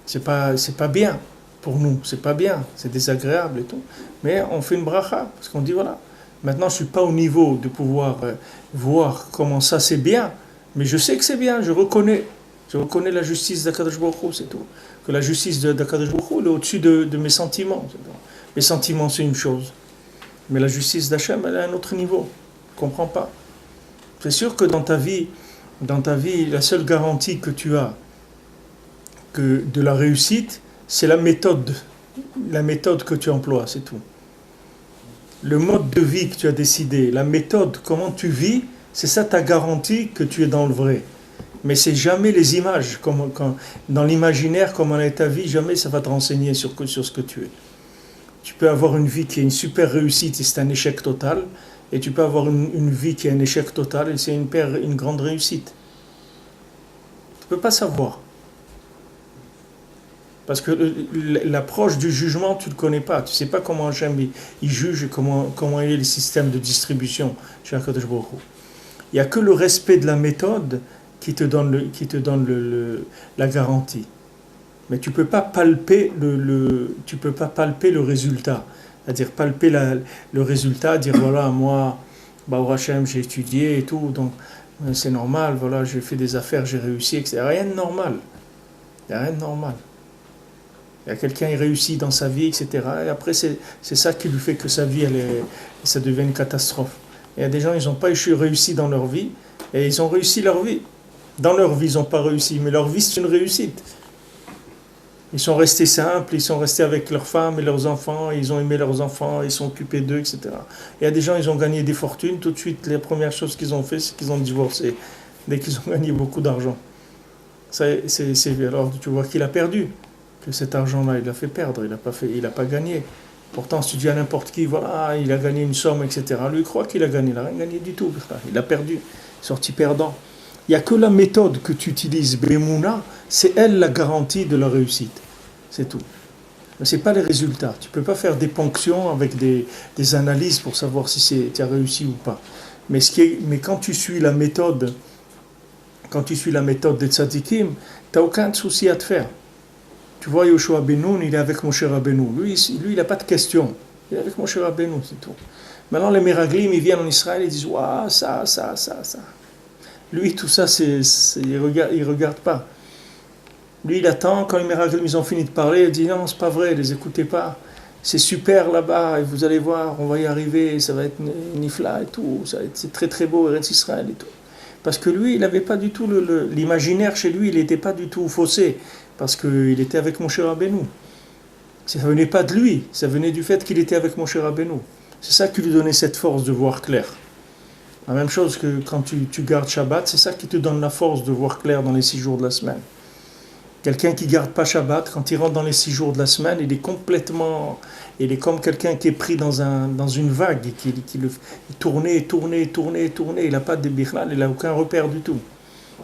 C'est pas bien pour nous, c'est pas bien, c'est désagréable et tout. Mais on fait une bracha, parce qu'on dit voilà. Maintenant, je ne suis pas au niveau de pouvoir voir comment ça c'est bien, mais je sais que c'est bien, je reconnais la justice d'Akadosh Baruch Hu, c'est tout. Que la justice d'Akadosh Baruch Hu est au-dessus de mes sentiments. Mes sentiments, c'est une chose. Mais la justice d'Hachem, elle est à un autre niveau. Je ne comprends pas. C'est sûr que dans ta vie, la seule garantie que tu as de la réussite, c'est la méthode que tu emploies, c'est tout. Le mode de vie que tu as décidé, la méthode, comment tu vis, c'est ça ta garantie que tu es dans le vrai. Mais c'est jamais les images, dans l'imaginaire, comment est ta vie, jamais ça va te renseigner sur ce que tu es. Tu peux avoir une vie qui est une super réussite et c'est un échec total, et tu peux avoir une vie qui est un échec total et c'est une grande réussite. Tu ne peux pas savoir. Parce que l'approche du jugement, tu ne le connais pas. Tu ne sais pas comment Hachem il juge et comment est le système de distribution chez Akadosh Baruch Hu. Il n'y a que le respect de la méthode qui te donne la garantie. Mais tu ne peux pas palper le résultat. C'est-à-dire palper le résultat, dire voilà, moi, Baruch Hashem, j'ai étudié et tout, donc c'est normal, voilà, j'ai fait des affaires, j'ai réussi, etc. Rien de normal. Il n'y a rien de normal. Il y a quelqu'un qui réussit dans sa vie, etc. Et après, c'est ça qui lui fait que sa vie, ça devient une catastrophe. Il y a des gens, ils n'ont pas réussi dans leur vie, et ils ont réussi leur vie. Dans leur vie, ils n'ont pas réussi, mais leur vie, c'est une réussite. Ils sont restés simples, ils sont restés avec leurs femmes et leurs enfants, ils ont aimé leurs enfants, ils sont occupés d'eux, etc. Il y a des gens, ils ont gagné des fortunes, tout de suite, les premières choses qu'ils ont fait, c'est qu'ils ont divorcé, dès qu'ils ont gagné beaucoup d'argent. Alors tu vois qu'il a perdu, que cet argent-là, il l'a fait perdre, il n'a pas gagné. Pourtant, si tu dis à n'importe qui, voilà, il a gagné une somme, etc., lui, il croit qu'il a gagné, il n'a rien gagné du tout, il a perdu, sorti perdant. Il n'y a que la méthode que tu utilises, Bemouna, c'est elle la garantie de la réussite. C'est tout. Mais ce n'est pas les résultats. Tu ne peux pas faire des ponctions avec des analyses pour savoir si tu as réussi ou pas. Mais quand tu suis la méthode, des tzadikim, tu n'as aucun souci à te faire. Tu vois, Yoshua Benoun, il est avec Moshe Rabbeinu. Lui, il n'a pas de questions. Il est avec Moshe Rabbeinu, c'est tout. Maintenant, les Meraglim, ils viennent en Israël, ils disent, waouh, ça. Lui, tout ça, il regarde pas. Lui, il attend, quand les Meraglim, ils ont fini de parler, il dit, non, c'est pas vrai, les écoutez pas. C'est super là-bas, et vous allez voir, on va y arriver, ça va être nifla et tout, c'est très très beau, Eretz Israël et tout. Parce que lui, il n'avait pas du tout l'imaginaire chez lui, il n'était pas du tout faussé, parce qu'il était avec Moshe Rabbeinu. Ça ne venait pas de lui, ça venait du fait qu'il était avec Moshe Rabbeinu. C'est ça qui lui donnait cette force de voir clair. La même chose que quand tu gardes Shabbat, c'est ça qui te donne la force de voir clair dans les 6 jours de la semaine. Quelqu'un qui ne garde pas Shabbat, quand il rentre dans les 6 jours de la semaine, il est comme quelqu'un qui est pris dans une vague, et qui tourne, il n'a pas de bichlal, il n'a aucun repère du tout.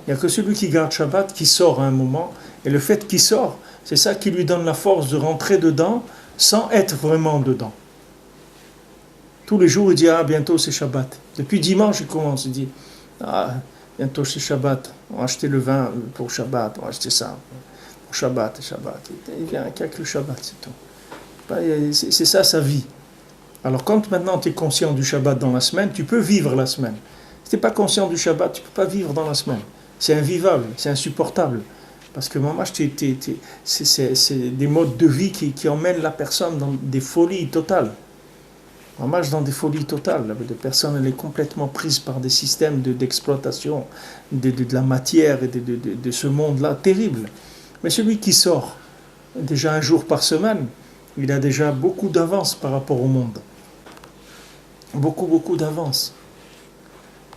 Il n'y a que celui qui garde Shabbat qui sort à un moment, et le fait qu'il sort, c'est ça qui lui donne la force de rentrer dedans sans être vraiment dedans. Tous les jours, il dit, bientôt c'est Shabbat. Depuis dimanche, il commence, il dit, bientôt c'est Shabbat, on va acheter le vin pour Shabbat, on va acheter ça. Pour Shabbat. Il vient avec le Shabbat, c'est tout. C'est ça sa vie. Alors quand maintenant tu es conscient du Shabbat dans la semaine, tu peux vivre la semaine. Si tu n'es pas conscient du Shabbat, tu ne peux pas vivre dans la semaine. C'est invivable, c'est insupportable. Parce que maman, c'est des modes de vie qui emmènent la personne dans des folies totales. Maman, dans des folies totales. La personne, elle est complètement prise par des systèmes d'exploitation de la matière et de ce monde-là terrible. Mais celui qui sort déjà un jour par semaine, il a déjà beaucoup d'avance par rapport au monde. Beaucoup d'avance.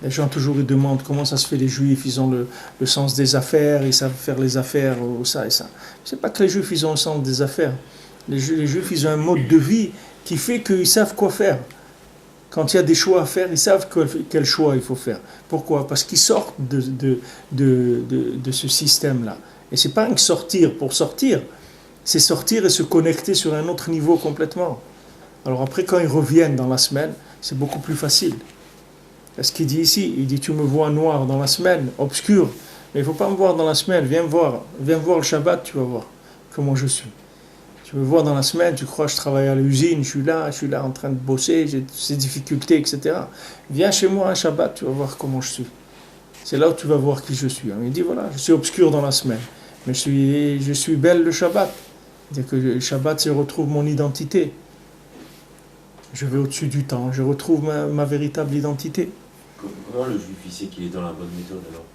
Les gens toujours ils demandent comment ça se fait les Juifs, ils ont le sens des affaires, ils savent faire les affaires, ou ça et ça. C'est pas que les Juifs ils ont le sens des affaires. Les Juifs ils ont un mode de vie qui fait qu'ils savent quoi faire. Quand il y a des choix à faire, ils savent quel choix il faut faire. Pourquoi ? Parce qu'ils sortent de ce système-là. Et c'est pas un sortir pour sortir, c'est sortir et se connecter sur un autre niveau complètement. Alors après, quand ils reviennent dans la semaine, c'est beaucoup plus facile. Ce qu'il dit ici, il dit tu me vois noir dans la semaine, obscur, mais il ne faut pas me voir dans la semaine, viens me voir le Shabbat, tu vas voir comment je suis. Tu me vois dans la semaine, tu crois que je travaille à l'usine, je suis là en train de bosser, j'ai ces difficultés, etc. Viens chez moi un Shabbat, tu vas voir comment je suis. C'est là où tu vas voir qui je suis. Il dit voilà, je suis obscur dans la semaine, mais je suis belle le Shabbat. C'est-à-dire que le Shabbat, je retrouve mon identité. Je vais au-dessus du temps, je retrouve ma véritable identité.
Comment le juif il sait qu'il est dans la bonne méthode alors ?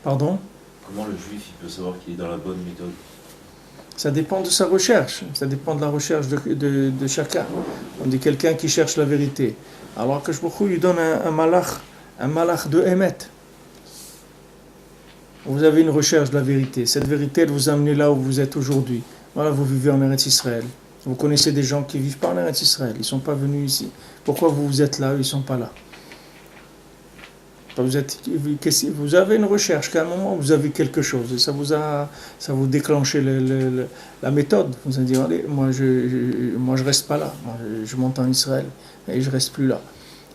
Pardon ?
Comment le juif il peut savoir qu'il est dans la bonne méthode ?
Ça dépend de sa recherche, ça dépend de la recherche de chacun. On dit quelqu'un qui cherche la vérité. Alors que je lui donne un malach de Emet. Vous avez une recherche de la vérité. Cette vérité, elle vous amène là où vous êtes aujourd'hui. Voilà, vous vivez en Eretz Israël. Vous connaissez des gens qui ne vivent pas en Eretz Israël. Ils ne sont pas venus ici. Pourquoi vous êtes là, eux, ils ne sont pas là ? Vous avez une recherche, qu'à un moment vous avez quelque chose, et ça vous déclenché la méthode. Vous allez dire, allez, moi je reste pas là, moi, je monte en Israël, et je reste plus là.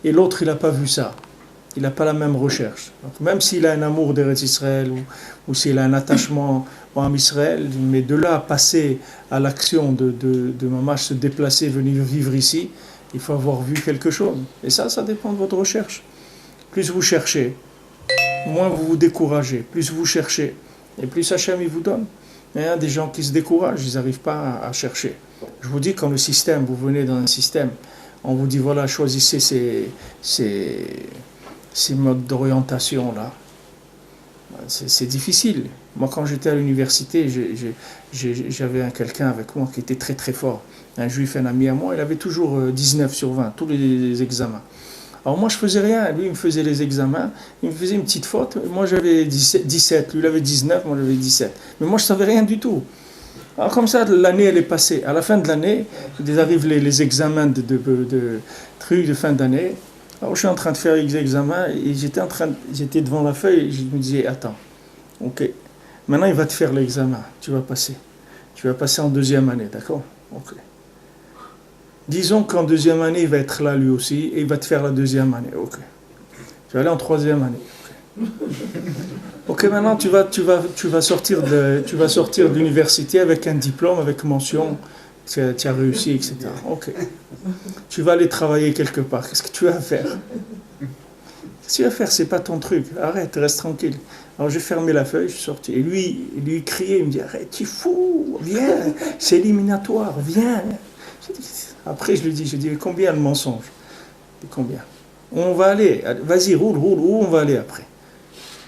Et l'autre, il n'a pas vu ça, il n'a pas la même recherche. Donc, même s'il a un amour d'Eretz Israël, ou s'il a un attachement en Israël, mais de là à passer à l'action de mamash se déplacer, venir vivre ici, il faut avoir vu quelque chose. Et ça dépend de votre recherche. Plus vous cherchez, moins vous vous découragez. Plus vous cherchez, et plus Hachem il vous donne. Il y a des gens qui se découragent, ils n'arrivent pas à chercher. Je vous dis, quand le système, vous venez dans un système, on vous dit, voilà, choisissez ces modes d'orientation là. C'est difficile. Moi, quand j'étais à l'université, j'avais quelqu'un avec moi qui était très très fort. Un juif, un ami à moi, il avait toujours 19 sur 20, tous les examens. Alors moi, je faisais rien. Lui, il me faisait les examens, il me faisait une petite faute. Moi, j'avais 17, lui, il avait 19, moi, j'avais 17. Mais moi, je savais rien du tout. Alors comme ça, l'année, elle est passée. À la fin de l'année, il arrive les examens de trucs de fin d'année. Alors je suis en train de faire les examens et j'étais devant la feuille et je me disais, attends, ok, maintenant il va te faire l'examen, tu vas passer. Tu vas passer en deuxième année, d'accord? Ok. Disons qu'en deuxième année, il va être là lui aussi et il va te faire la deuxième année, ok. Tu vas aller en troisième année, ok. Ok, maintenant tu vas sortir de l'université avec un diplôme, avec mention, tu as réussi, etc. Ok. Tu vas aller travailler quelque part. Qu'est-ce que tu vas faire? Qu'est-ce que tu vas faire? C'est pas ton truc. Arrête, reste tranquille. Alors j'ai fermé la feuille, je suis sorti. Et lui, il criait, il me dit, arrête, tu es fou, viens, c'est éliminatoire, viens. Après je lui dis, combien de mensonges? Combien? On va aller, vas-y, roule, où on va aller après?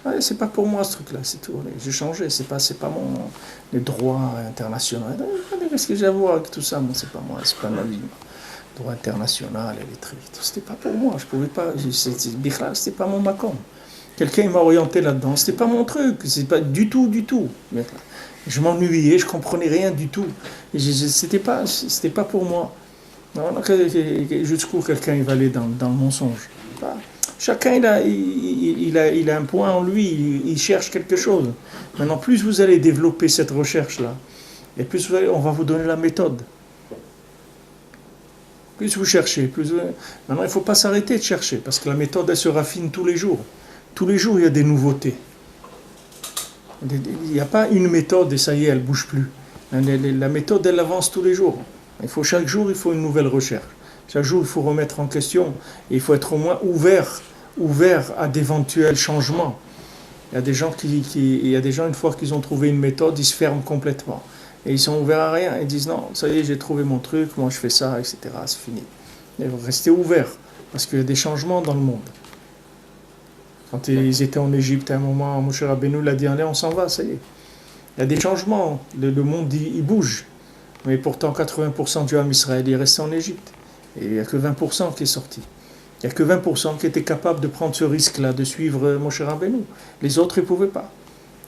Ouais, c'est pas pour moi ce truc-là, c'est tout. J'ai changé, c'est pas les droits internationaux. Qu'est-ce que j'ai à voir avec tout ça? Moi, c'est pas moi, c'est pas ma vie. Droit international, et les trucs. C'était pas pour moi, je pouvais pas. C'était pas mon macon. Quelqu'un m'a orienté là-dedans. C'était pas mon truc, c'est pas du tout. Mais je m'ennuyais, je comprenais rien du tout. C'était pas pour moi. Jusqu'où quelqu'un il va aller dans le mensonge. Chacun il a un point en lui, il cherche quelque chose. Maintenant, plus vous allez développer cette recherche-là, et plus on va vous donner la méthode. Plus vous cherchez, maintenant il ne faut pas s'arrêter de chercher, parce que la méthode elle se raffine tous les jours. Tous les jours il y a des nouveautés. Il n'y a pas une méthode et ça y est, elle ne bouge plus. La méthode elle avance tous les jours. Chaque jour il faut une nouvelle recherche. Chaque jour il faut remettre en question, et il faut être au moins ouvert à d'éventuels changements. Il y a des gens une fois qu'ils ont trouvé une méthode, ils se ferment complètement. Et ils sont ouverts à rien. Ils disent non, ça y est, j'ai trouvé mon truc, moi je fais ça, etc. C'est fini. Mais restez ouverts, parce qu'il y a des changements dans le monde. Quand ils étaient en Égypte à un moment, Moshe Rabbeinu l'a dit, allez, on s'en va, ça y est. Il y a des changements, le monde il bouge. Mais pourtant 80% du Ham Israël est resté en Égypte. Et il n'y a que 20% qui est sorti. Il n'y a que 20% qui étaient capables de prendre ce risque-là, de suivre Moshe Rabbeinu. Les autres, ils ne pouvaient pas.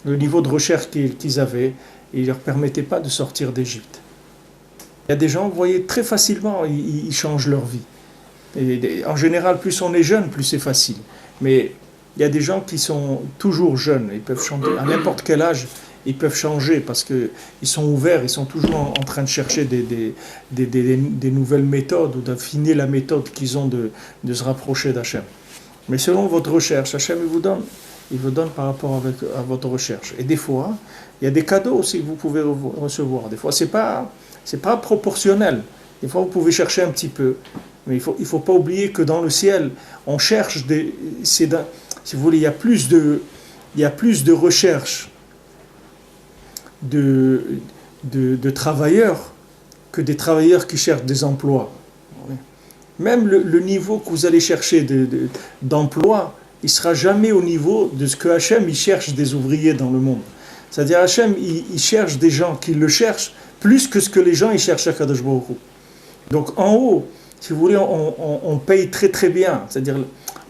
Le niveau de recherche qu'ils avaient, il ne leur permettait pas de sortir d'Égypte. Il y a des gens, vous voyez, très facilement, ils changent leur vie. Et en général, plus on est jeune, plus c'est facile. Mais il y a des gens qui sont toujours jeunes, ils peuvent changer à n'importe quel âge, ils peuvent changer parce qu'ils sont ouverts, ils sont toujours en train de chercher des nouvelles méthodes ou d'affiner la méthode qu'ils ont de se rapprocher d'Hachem. Mais selon votre recherche, Hachem il vous donne par rapport à votre recherche. Et des fois, il y a des cadeaux aussi que vous pouvez recevoir. Des fois, c'est pas proportionnel. Des fois, vous pouvez chercher un petit peu. Mais il faut pas oublier que dans le ciel, on cherche si vous voulez, il y a plus de recherche de travailleurs que des travailleurs qui cherchent des emplois. Même le niveau que vous allez chercher d'emploi, il ne sera jamais au niveau de ce que Hachem il cherche des ouvriers dans le monde. C'est-à-dire Hachem il cherche des gens qui le cherchent plus que ce que les gens ils cherchent à Kadosh Baruch Hu. Donc en haut, si vous voulez, on paye très très bien. C'est-à-dire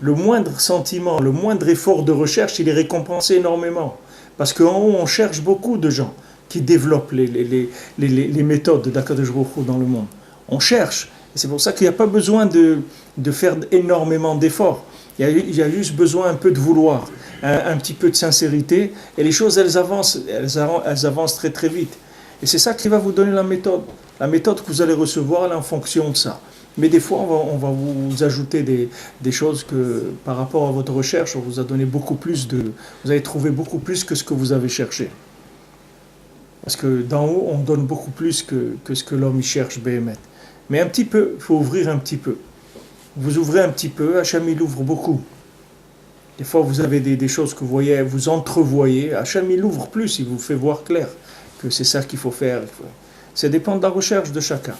le moindre sentiment, le moindre effort de recherche, il est récompensé énormément. Parce qu'en haut, on cherche beaucoup de gens qui développent les méthodes d'Akadosh Baruch Hu dans le monde. On cherche. Et c'est pour ça qu'il n'y a pas besoin de faire énormément d'efforts. Il y a juste besoin un peu de vouloir, un petit peu de sincérité. Et les choses, elles avancent très très vite. Et c'est ça qui va vous donner la méthode. La méthode que vous allez recevoir, elle est en fonction de ça. Mais des fois, on va vous ajouter des choses que, par rapport à votre recherche, on vous a donné beaucoup plus vous avez trouvé beaucoup plus que ce que vous avez cherché. Parce que d'en haut, on donne beaucoup plus que ce que l'homme y cherche, Béhémet. Mais un petit peu, il faut ouvrir un petit peu. Vous ouvrez un petit peu, Hachem il ouvre beaucoup. Des fois, vous avez des choses que vous voyez, vous entrevoyez. Hachem il ouvre plus, il vous fait voir clair que c'est ça qu'il faut faire. Ça dépend de la recherche de chacun.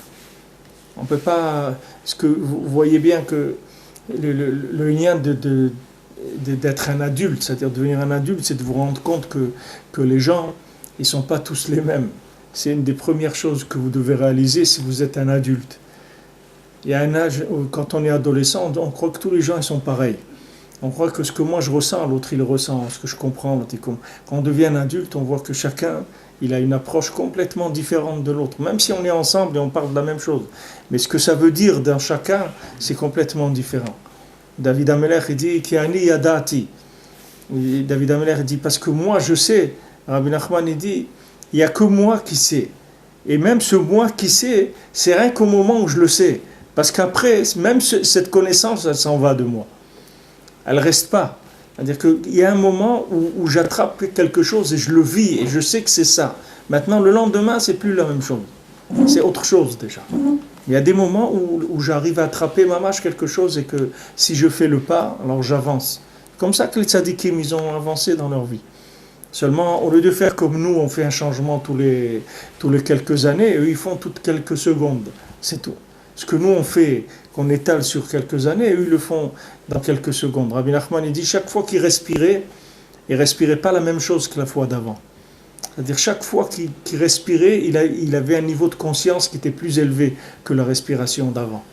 On ne peut pas... Parce que vous voyez bien que le lien d'être un adulte, c'est-à-dire devenir un adulte, c'est de vous rendre compte que les gens, ils ne sont pas tous les mêmes. C'est une des premières choses que vous devez réaliser si vous êtes un adulte. Il y a un âge où, quand on est adolescent, on croit que tous les gens ils sont pareils. On croit que ce que moi je ressens, l'autre il le ressent, ce que je comprends, l'autre il comprend. Quand on devient un adulte, on voit que chacun il a une approche complètement différente de l'autre, même si on est ensemble et on parle de la même chose. Mais ce que ça veut dire dans chacun, c'est complètement différent. David Amelech il dit Ki ani yadati. David Amelech dit parce que moi je sais. Rabbi Nachman il dit il n'y a que moi qui sais. Et même ce moi qui sais, c'est rien qu'au moment où je le sais. Parce qu'après, même cette connaissance, elle s'en va de moi. Elle ne reste pas. C'est-à-dire qu'il y a un moment où j'attrape quelque chose et je le vis et je sais que c'est ça. Maintenant, le lendemain, c'est plus la même chose. C'est autre chose déjà. Il y a des moments où j'arrive à attraper mamash quelque chose et que si je fais le pas, alors j'avance. Comme ça que les tzadikim, ils ont avancé dans leur vie. Seulement, au lieu de faire comme nous, on fait un changement tous les quelques années, eux, ils font toutes quelques secondes. C'est tout. Ce que nous, on fait, qu'on étale sur quelques années, eux, ils le font dans quelques secondes. Rabbi Nachman, il dit, chaque fois qu'il respirait, il ne respirait pas la même chose que la fois d'avant. C'est-à-dire, chaque fois qu'il respirait, il avait un niveau de conscience qui était plus élevé que la respiration d'avant.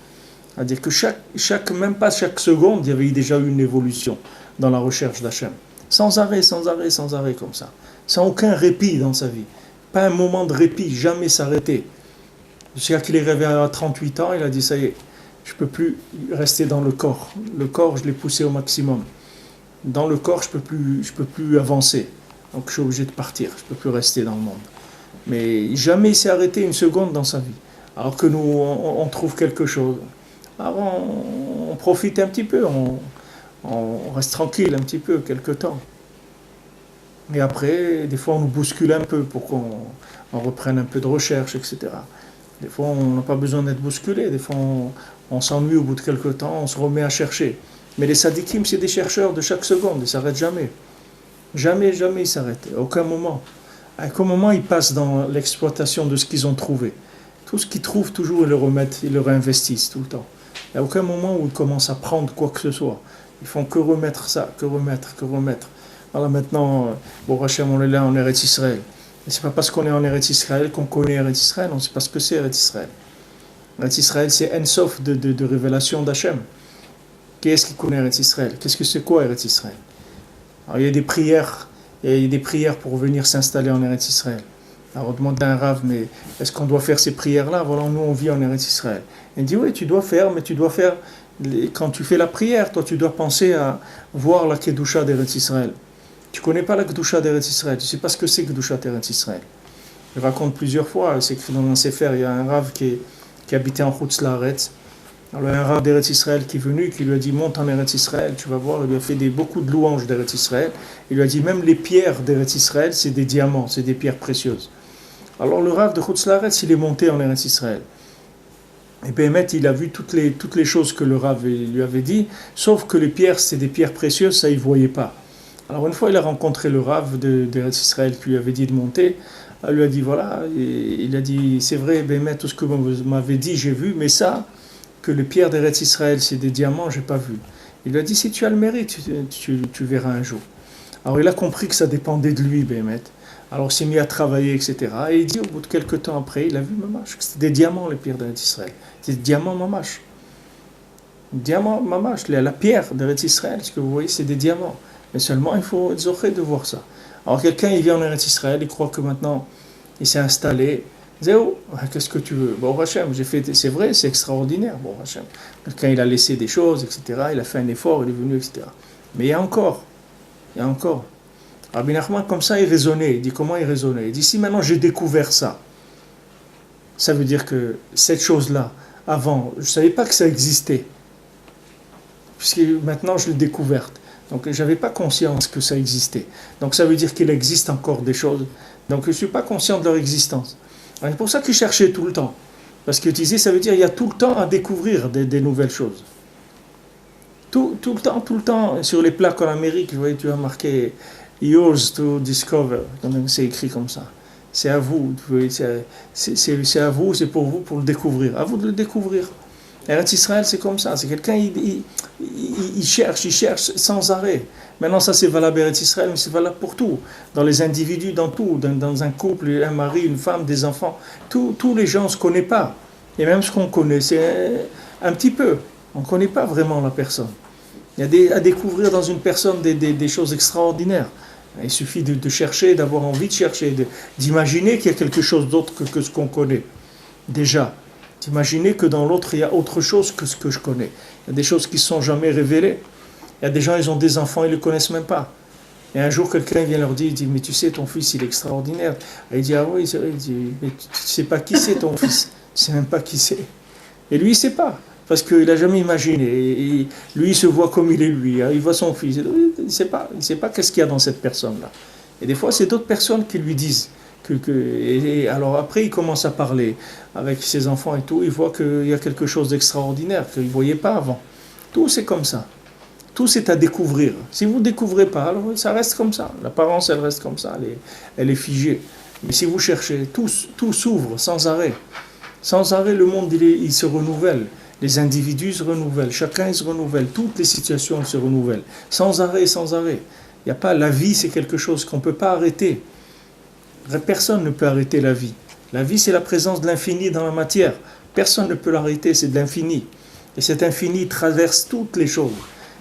C'est-à-dire que même pas chaque seconde, il y avait déjà eu une évolution dans la recherche d'Hachem. Sans arrêt, comme ça. Sans aucun répit dans sa vie. Pas un moment de répit, jamais s'arrêter. Jusqu'à qu'il est arrivé à 38 ans, il a dit, ça y est, je ne peux plus rester dans le corps. Le corps, je l'ai poussé au maximum. Dans le corps, je peux plus avancer. Donc je suis obligé de partir, je ne peux plus rester dans le monde. Mais jamais il s'est arrêté une seconde dans sa vie. Alors que nous, on trouve quelque chose. Alors on profite un petit peu, on reste tranquille un petit peu, quelque temps. Et après, des fois, on nous bouscule un peu pour qu'on reprenne un peu de recherche, etc. Des fois, on n'a pas besoin d'être bousculé. Des fois, on s'ennuie au bout de quelque temps, on se remet à chercher. Mais les sadikim, c'est des chercheurs de chaque seconde, ils ne s'arrêtent jamais. Jamais ils ne s'arrêtent, à aucun moment. À aucun moment, ils passent dans l'exploitation de ce qu'ils ont trouvé. Tout ce qu'ils trouvent, toujours, ils le remettent, ils le réinvestissent tout le temps. Il n'y a aucun moment où ils commencent à prendre quoi que ce soit. Ils font que remettre ça, que remettre. Voilà, maintenant, bon, Hachem, on est là en Eretz Israël. Et c'est pas parce qu'on est en Eretz Israël qu'on connaît Eretz Israël, on sait pas ce que c'est Eretz Israël. Eretz Israël, c'est un sof de révélation d'Hachem. Qui est-ce qui connaît Eretz Israël? Qu'est-ce que c'est quoi Eretz Israël? Alors, il y a des prières pour venir s'installer en Eretz Israël. Alors on demande à un rave, mais est-ce qu'on doit faire ces prières-là? Voilà, nous on vit en Eretz Israël. Il dit oui, tu dois faire, mais tu dois faire, quand tu fais la prière, toi tu dois penser à voir la Kedusha d'Eretz Israël. Tu ne connais pas la Kedusha d'Eretz Israël, tu ne sais pas ce que c'est Kedusha d'Eretz Israël. Je raconte plusieurs fois, c'est écrit dans un sefer, il y a un rave qui habitait en Chutz Laaretz. Alors il y a un rave d'Eretz Israël qui est venu, qui lui a dit monte en Eretz Israël, tu vas voir, il lui a fait beaucoup de louanges d'Eretz Israël. Il lui a dit même les pierres d'Eretz Israël, c'est des diamants, c'est des pierres précieuses. Alors le rave de Chutz Laaretz, il est monté en Eretz Israël. Et Béhémet, il a vu toutes les choses que le rave lui avait dit, sauf que les pierres, c'est des pierres précieuses, ça il ne voyait pas. Alors une fois, il a rencontré le rave d'Eretz Israël qui lui avait dit de monter. Il lui a dit voilà, et il a dit c'est vrai, Béhémet, tout ce que vous m'avez dit, j'ai vu, mais ça, que les pierres d'Eretz Israël, c'est des diamants, je n'ai pas vu. Il lui a dit si tu as le mérite, tu verras un jour. Alors il a compris que ça dépendait de lui, Béhémet. Alors il s'est mis à travailler, etc. Et il dit, au bout de quelques temps après, il a vu mamash, que c'était des diamants, les pierres d'Eretz Israël. C'était des diamants mamash. Diamants mamash, la pierre d'Eretz Israël, ce que vous voyez, c'est des diamants. Mais seulement, il faut être zoché de voir ça. Alors quelqu'un, il vient en Eretz Israël, il croit que maintenant, il s'est installé. Zéo, qu'est-ce que tu veux? Bon, Hachem, j'ai fait, c'est vrai, c'est extraordinaire. Bon, Hachem, quelqu'un, il a laissé des choses, etc. Il a fait un effort, il est venu, etc. Mais il y a encore. Rabbi Nachman, comme ça, il raisonnait. Il dit comment il raisonnait? Il dit si maintenant j'ai découvert ça, ça veut dire que cette chose-là, avant, je ne savais pas que ça existait. Puisque maintenant, je l'ai découverte. Donc, je n'avais pas conscience que ça existait. Donc, ça veut dire qu'il existe encore des choses. Donc, je ne suis pas conscient de leur existence. C'est pour ça qu'il cherchait tout le temps. Parce qu'il disait, ça veut dire qu'il y a tout le temps à découvrir des nouvelles choses. Tout le temps, sur les plaques en Amérique, vous voyez, tu as marqué yours to discover. C'est écrit comme ça. C'est à vous, c'est à vous, c'est pour vous, pour le découvrir. À vous de le découvrir. Eretz Israël, c'est comme ça. C'est quelqu'un, il cherche sans arrêt. Maintenant, ça c'est valable à Eretz Israël, mais c'est valable pour tout. Dans les individus, dans tout. Dans un couple, un mari, une femme, des enfants. Tous les gens ne se connaissent pas. Et même ce qu'on connaît, c'est un petit peu. On ne connaît pas vraiment la personne. Il y a à découvrir dans une personne des choses extraordinaires. Il suffit de chercher, d'avoir envie de chercher, d'imaginer qu'il y a quelque chose d'autre que ce qu'on connaît. Déjà. D'imaginer que dans l'autre, il y a autre chose que ce que je connais. Il y a des choses qui ne sont jamais révélées. Il y a des gens, ils ont des enfants, ils ne les connaissent même pas. Et un jour, quelqu'un vient leur dire, il dit, mais tu sais, ton fils, il est extraordinaire. Et il dit, ah oui, c'est vrai. Il dit, mais tu ne sais pas qui c'est ton fils. Tu ne sais même pas qui c'est. Et lui, il ne sait pas. Parce qu'il n'a jamais imaginé. Et lui, il se voit comme il est lui. Il voit son fils. Il ne sait pas. Il ne sait pas qu'est-ce qu'il y a dans cette personne-là. Et des fois, c'est d'autres personnes qui lui disent. Et alors après, il commence à parler avec ses enfants et tout. Il voit qu'il y a quelque chose d'extraordinaire qu'il ne voyait pas avant. Tout, c'est comme ça. Tout, c'est à découvrir. Si vous ne découvrez pas, alors ça reste comme ça. L'apparence, elle reste comme ça. Elle est figée. Mais si vous cherchez, tout s'ouvre sans arrêt. Sans arrêt, le monde, il se renouvelle. Les individus se renouvellent. Chacun, il se renouvelle. Toutes les situations se renouvellent. Sans arrêt, sans arrêt. Il n'y a pas... La vie, c'est quelque chose qu'on ne peut pas arrêter. Personne ne peut arrêter la vie. La vie, c'est la présence de l'infini dans la matière. Personne ne peut l'arrêter, c'est de l'infini. Et cet infini traverse toutes les choses.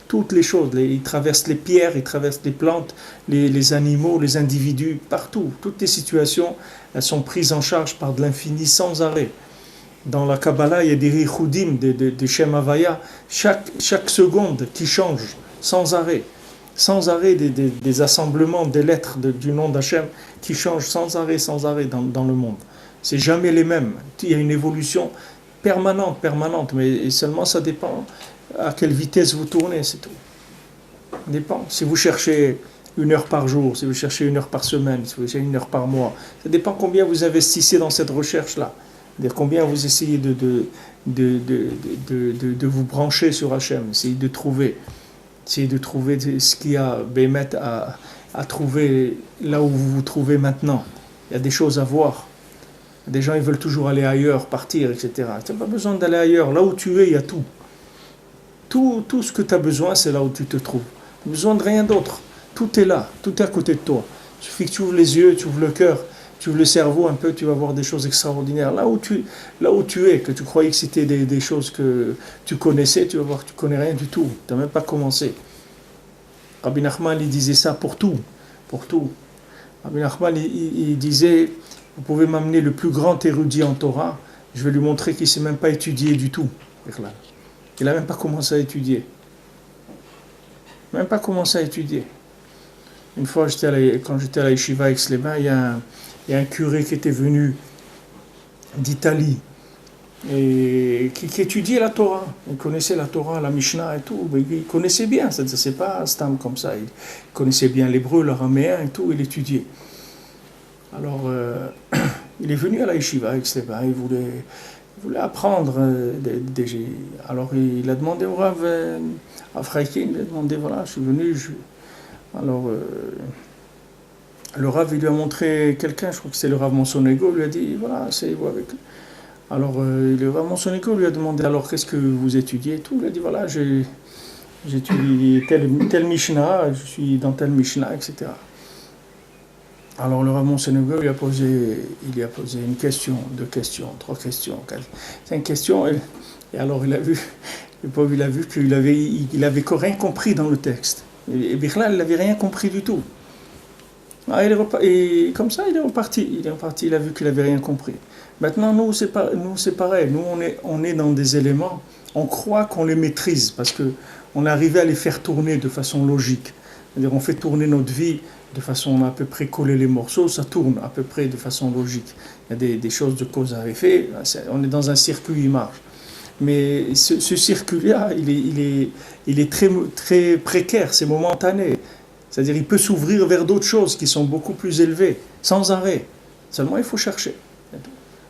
Toutes les choses. Il traverse les pierres, il traverse les plantes, les animaux, les individus, partout. Toutes les situations, elles sont prises en charge par de l'infini sans arrêt. Dans la Kabbalah, il y a des richudim, des Shem Havaya, chaque seconde qui change sans arrêt. Sans arrêt des assemblements des lettres du nom d'Hachem qui changent sans arrêt dans le monde. C'est jamais les mêmes. Il y a une évolution permanente, mais seulement ça dépend à quelle vitesse vous tournez, c'est tout. Ça dépend. Si vous cherchez 1 heure par jour, si vous cherchez 1 heure par semaine, si vous cherchez 1 heure par mois, ça dépend combien vous investissez dans cette recherche-là. C'est-à-dire combien vous essayez de vous brancher sur Hachem, essayez de trouver ce qu'il y a Bémet à trouver là où vous vous trouvez maintenant. Il y a des choses à voir. Des gens, ils veulent toujours aller ailleurs, partir, etc. Tu n'as pas besoin d'aller ailleurs. Là où tu es, il y a tout. Tout ce que tu as besoin, c'est là où tu te trouves. Tu n'as besoin de rien d'autre. Tout est là, tout est à côté de toi. Il suffit que tu ouvres les yeux, tu ouvres le cœur, tu ouvres le cerveau un peu, tu vas voir des choses extraordinaires. Là où tu es, que tu croyais que c'était des choses que tu connaissais, tu vas voir que tu ne connais rien du tout. Tu n'as même pas commencé. Rabbi Nachman, il disait ça pour tout. Rabbi Nachman, il disait, vous pouvez m'amener le plus grand érudit en Torah, je vais lui montrer qu'il ne sait même pas étudier du tout. Il n'a même pas commencé à étudier. Une fois, quand j'étais à la Yeshiva à Aix-les-Bains, il y a un curé qui était venu d'Italie et qui étudiait la Torah. Il connaissait la Torah, la Mishnah et tout. Mais il connaissait bien, c'est pas un stam comme ça. Il connaissait bien l'hébreu, l'araméen et tout, il étudiait. Alors, il est venu à la Yeshiva à Aix-les-Bains, il voulait apprendre. Alors, il a demandé au Rav Afraïkin, il a demandé, voilà, je suis venu. Alors, le Rav, il lui a montré quelqu'un, je crois que c'est le Rav Monsonego, il lui a dit, voilà, asseyez-vous avec lui. Alors, le Rav Monsonego lui a demandé, alors, qu'est-ce que vous étudiez et tout. Il a dit, voilà, j'étudie tel Mishnah, je suis dans tel Mishnah, etc. Alors, le Rav Monsonego lui a posé une question, 2 questions, 3 questions, 5 questions. Et alors, le pauvre, il a vu qu'il avait rien compris dans le texte. Et Bichlal, il n'avait rien compris du tout. Et comme ça, il est reparti. Il a vu qu'il n'avait rien compris. Maintenant, nous, c'est pareil. Nous, on est dans des éléments, on croit qu'on les maîtrise parce qu'on est arrivé à les faire tourner de façon logique. C'est-à-dire, on fait tourner notre vie de façon, on a à peu près collé les morceaux, ça tourne à peu près de façon logique. Il y a des choses de cause à effet, on est dans un circuit, il marche. Mais ce circuit-là, il est très, très précaire, c'est momentané. C'est-à-dire qu'il peut s'ouvrir vers d'autres choses qui sont beaucoup plus élevées, sans arrêt. Seulement, il faut chercher.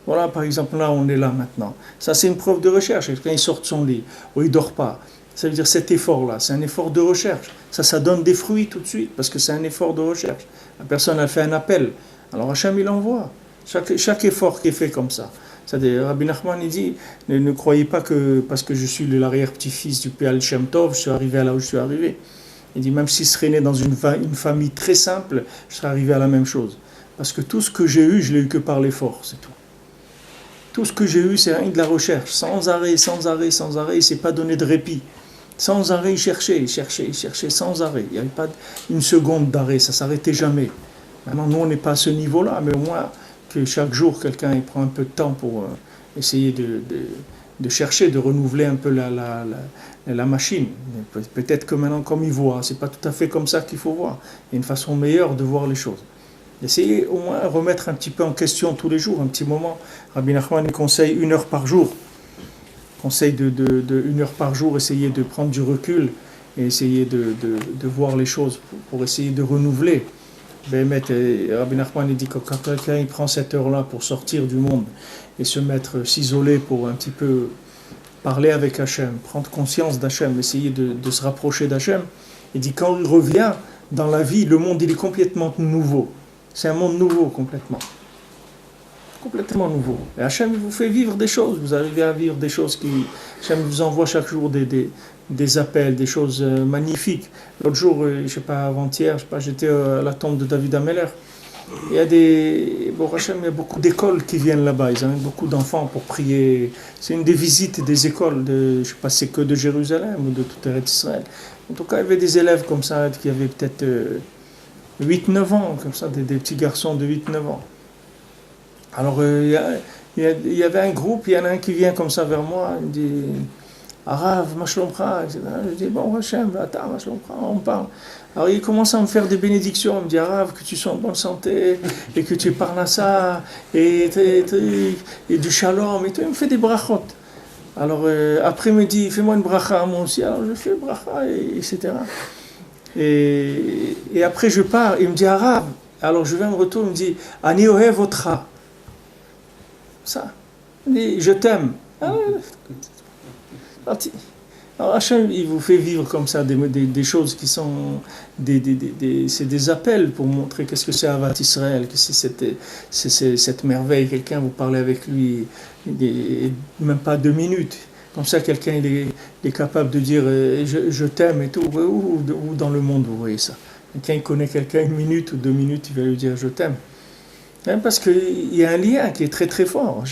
Voilà, par exemple, là, on est là maintenant. Ça, c'est une preuve de recherche. Quand il sort de son lit, ou il ne dort pas, ça veut dire cet effort-là, c'est un effort de recherche. Ça donne des fruits tout de suite, parce que c'est un effort de recherche. La personne a fait un appel. Alors Hachem, il envoie. Chaque effort qui est fait comme ça, C'est-à-dire, Rabbi Nachman, il dit, ne croyez pas que parce que je suis l'arrière-petit-fils du Péal Shem Tov, je suis arrivé là où je suis arrivé. Il dit, même si je serais né dans une famille très simple, je serais arrivé à la même chose. Parce que tout ce que j'ai eu, je l'ai eu que par l'effort, c'est tout. Tout ce que j'ai eu, c'est rien que de la recherche, sans arrêt, sans arrêt, sans arrêt, il ne s'est pas donné de répit. Sans arrêt, il cherchait, sans arrêt. Il n'y avait pas une seconde d'arrêt, ça ne s'arrêtait jamais. Maintenant, nous, on n'est pas à ce niveau-là, mais au moins que chaque jour, quelqu'un il prend un peu de temps pour essayer de chercher, de renouveler un peu la machine. Peut-être que maintenant, comme il voit, c'est pas tout à fait comme ça qu'il faut voir. Il y a une façon meilleure de voir les choses. Essayez au moins de remettre un petit peu en question tous les jours, un petit moment. Rabbi Nachman il conseille 1 heure par jour. Conseille de 1 heure par jour, essayer de prendre du recul et essayer de voir les choses pour essayer de renouveler. Rabbi Nachman il dit que quand quelqu'un il prend cette heure-là pour sortir du monde et s'isoler pour un petit peu parler avec Hachem, prendre conscience d'Hachem, essayer de se rapprocher d'Hachem, il dit quand il revient dans la vie, le monde il est complètement nouveau. C'est un monde nouveau complètement. Complètement nouveau. Et Hachem vous fait vivre des choses, vous arrivez à vivre des choses qui... Hachem vous envoie chaque jour des appels, des choses magnifiques. L'autre jour, je ne sais pas, avant-hier, j'étais à la tombe de David Ameller. Il y a Hachem, il y a beaucoup d'écoles qui viennent là-bas, ils amènent beaucoup d'enfants pour prier. C'est une des visites des écoles, je ne sais pas si c'est que de Jérusalem ou de toute Eretz Israël. En tout cas, il y avait des élèves comme ça qui avaient peut-être 8-9 ans, comme ça, des petits garçons de 8-9 ans. Alors, il y avait un groupe, il y en a un qui vient comme ça vers moi, il me dit « Arav, ma shlomcha » etc. Je dis « Bon, Hachem, attends, ma shlomcha », on parle. Alors, il commence à me faire des bénédictions, il me dit « Arav, que tu sois en bonne santé, et que tu parles à ça, et du shalom, et tout. » Il me fait des brachot. Alors, après, il me dit « Fais-moi une bracha à moi aussi. » Alors, je fais bracha, etc. Et après, je pars, il me dit « Arav ». Alors, je viens me retourner, il me dit « Ani ohev otra ». Ça. Il dit, je t'aime. Alors Hachem, il vous fait vivre comme ça des choses qui sont c'est des appels pour montrer qu'est-ce que c'est Avat Israël, que c'est cette merveille. Quelqu'un, vous parlez avec lui, même pas 2 minutes. Comme ça, quelqu'un il est capable de dire je t'aime et tout. Où dans le monde vous voyez ça? Quelqu'un il connaît quelqu'un 1 minute ou 2 minutes, il va lui dire je t'aime. Parce qu'il y a un lien qui est très très fort.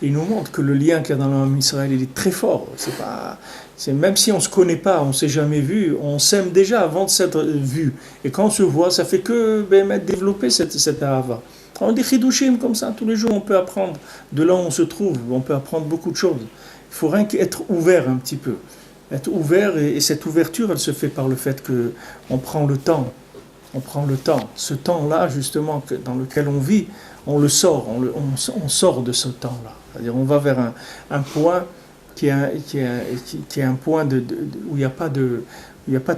Il nous montre que le lien qu'il y a dans l'homme Israël, il est très fort. Même si on ne se connaît pas, on ne s'est jamais vu, on s'aime déjà avant de s'être vu. Et quand on se voit, ça fait que développer cette ahava. On a des chidushim comme ça, tous les jours on peut apprendre. De là où on se trouve, on peut apprendre beaucoup de choses. Il faut rien qu'être ouvert un petit peu. Être ouvert, et cette ouverture, elle se fait par le fait qu'on prend le temps. On prend le temps. Ce temps-là, justement, dans lequel on vit, on le sort, on sort de ce temps-là. C'est-à-dire, on va vers un point qui est un point où il n'y a pas de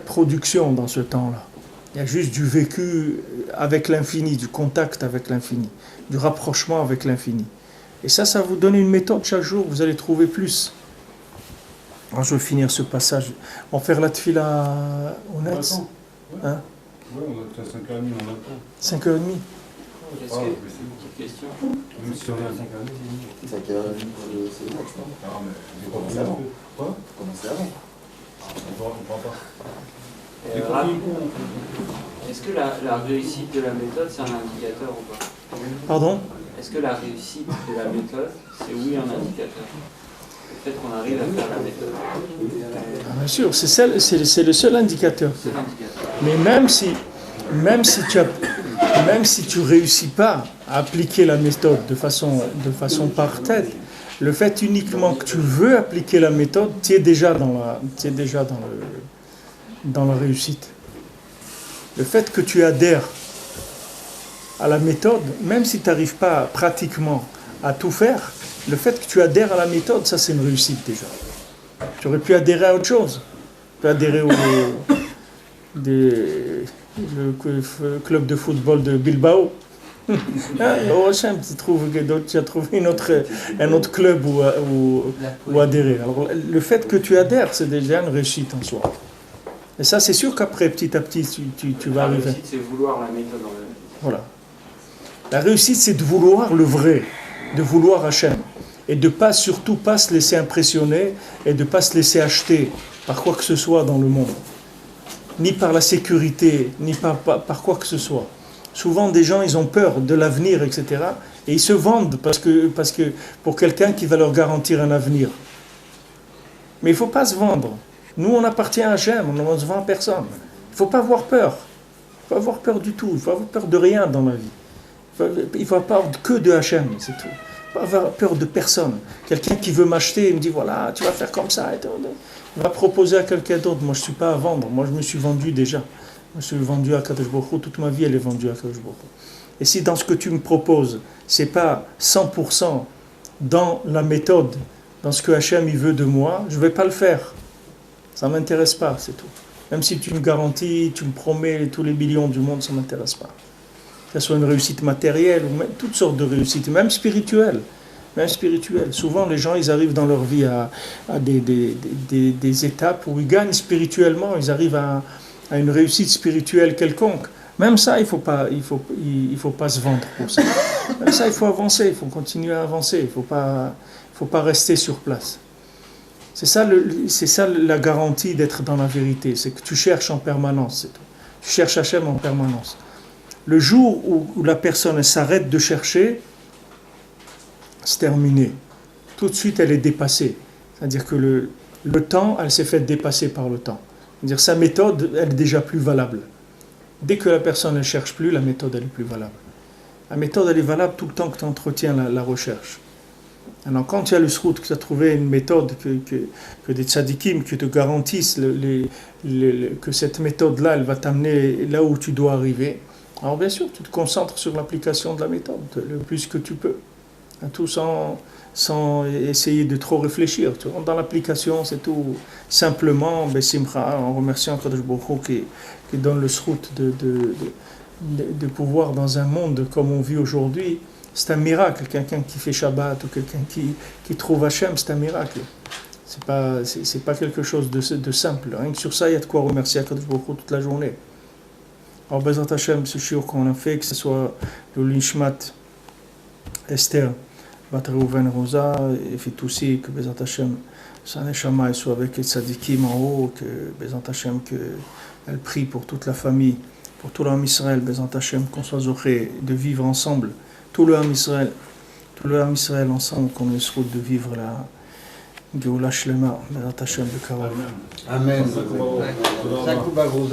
production dans ce temps-là. Il y a juste du vécu avec l'infini, du contact avec l'infini, du rapprochement avec l'infini. Et ça vous donne une méthode chaque jour, vous allez trouver plus. Alors, je vais finir ce passage. On va faire la tefila honnête. Hein?
Oui, on a 5h30, on attend.
5h30.
Est-ce que, petite question.
Même si on est à 5h30, c'est
5h30 c'est bon, je pense.
Ah, mais j'ai
Commencez
commencé
avant.
avant. Quoi?
Commencez avant.
On pourra pas.
Est-ce que la réussite de la méthode, c'est un indicateur ou pas?
Pardon?
Est-ce que la réussite de la méthode, c'est oui un indicateur? Le fait qu'on arrive à faire la méthode.
Bien sûr, c'est le seul indicateur.
C'est l'indicateur.
Mais même si tu réussis pas à appliquer la méthode de façon parfaite, le fait uniquement que tu veux appliquer la méthode, tu es déjà dans la réussite. Le fait que tu adhères à la méthode, même si tu n'arrives pas pratiquement à tout faire, le fait que tu adhères à la méthode, ça c'est une réussite déjà. Tu aurais pu adhérer à autre chose. Tu peux adhérer le club de football de Bilbao. Au Hachem, tu as trouvé un autre club où adhérer. Alors, le fait que tu adhères, c'est déjà une réussite en soi. Et ça, c'est sûr qu'après, petit à petit, tu vas arriver.
La réussite, c'est vouloir la méthode en même temps.
Voilà. La réussite, c'est de vouloir le vrai, de vouloir Hachem. et de pas, surtout pas se laisser impressionner et de pas se laisser acheter par quoi que ce soit dans le monde, ni par la sécurité, ni par quoi que ce soit. Souvent des gens ils ont peur de l'avenir, etc. Et ils se vendent parce que pour quelqu'un qui va leur garantir un avenir. Mais il ne faut pas se vendre. Nous on appartient à Hachem, on ne se vend à personne. Il ne faut pas avoir peur. Il ne faut avoir peur du tout, il ne faut avoir peur de rien dans la vie. Il ne faut avoir peur que de Hachem, c'est tout. Il ne faut avoir peur de personne. Quelqu'un qui veut m'acheter, il me dit voilà, tu vas faire comme ça. Et tout. Il va proposer à quelqu'un d'autre. Moi je ne suis pas à vendre, moi je me suis vendu déjà. Moi, je suis vendu à Kadosh Baruch Hu, toute ma vie elle est vendue à Kadosh Baruch Hu. Et si dans ce que tu me proposes, ce n'est pas 100% dans la méthode, dans ce que Hachem il veut de moi, je ne vais pas le faire. Ça ne m'intéresse pas, c'est tout. Même si tu me garantis, tu me promets tous les millions du monde, ça ne m'intéresse pas. Que ce soit une réussite matérielle ou même toutes sortes de réussites, même spirituelles. Souvent les gens ils arrivent dans leur vie à des étapes où ils gagnent spirituellement, ils arrivent à une réussite spirituelle quelconque. Même ça, il faut pas se vendre pour ça. Même ça, il faut avancer, il faut continuer à avancer, il faut pas rester sur place. C'est ça la garantie d'être dans la vérité, c'est que tu cherches en permanence, c'est tout. Tu cherches Hachem en permanence. Le jour où la personne s'arrête de chercher, c'est terminé. Tout de suite, elle est dépassée. C'est-à-dire que le temps, elle s'est fait dépasser par le temps. C'est-à-dire sa méthode, elle est déjà plus valable. Dès que la personne ne cherche plus, la méthode, elle est plus valable. La méthode, elle est valable tout le temps que tu entretiens la recherche. Alors quand tu as le srout, que tu as trouvé une méthode, que des tzadikim qui te garantissent que cette méthode-là, elle va t'amener là où tu dois arriver, alors bien sûr, tu te concentres sur l'application de la méthode, le plus que tu peux. Tout sans essayer de trop réfléchir. Tu rentres dans l'application, c'est tout simplement, Simcha, en remerciant Kadosh Baruch Hu qui donne le srout de pouvoir dans un monde comme on vit aujourd'hui. C'est un miracle, quelqu'un qui fait Shabbat ou quelqu'un qui trouve Hachem, c'est un miracle. C'est pas quelque chose de simple. Rien que sur ça, il y a de quoi remercier Kadosh Baruch Hu toute la journée. Alors, Bezrat Hachem, ce shiur qu'on a fait, que ce soit le Linshmat, Esther, Bat Reuven Rosa, et Fitoussi, que Bezrat Hachem, sa neshama soit avec les tzadikim en haut, que Bezrat Hachem, qu'elle prie pour toute la famille, pour tout l'Am Israël, Bezrat Hachem, qu'on soit zoché de vivre ensemble, tout le Am Israël ensemble, qu'on ait le srout de vivre la Geoula Shlema, Bezrat Hachem, de Karov.
Amen. Zakubagou.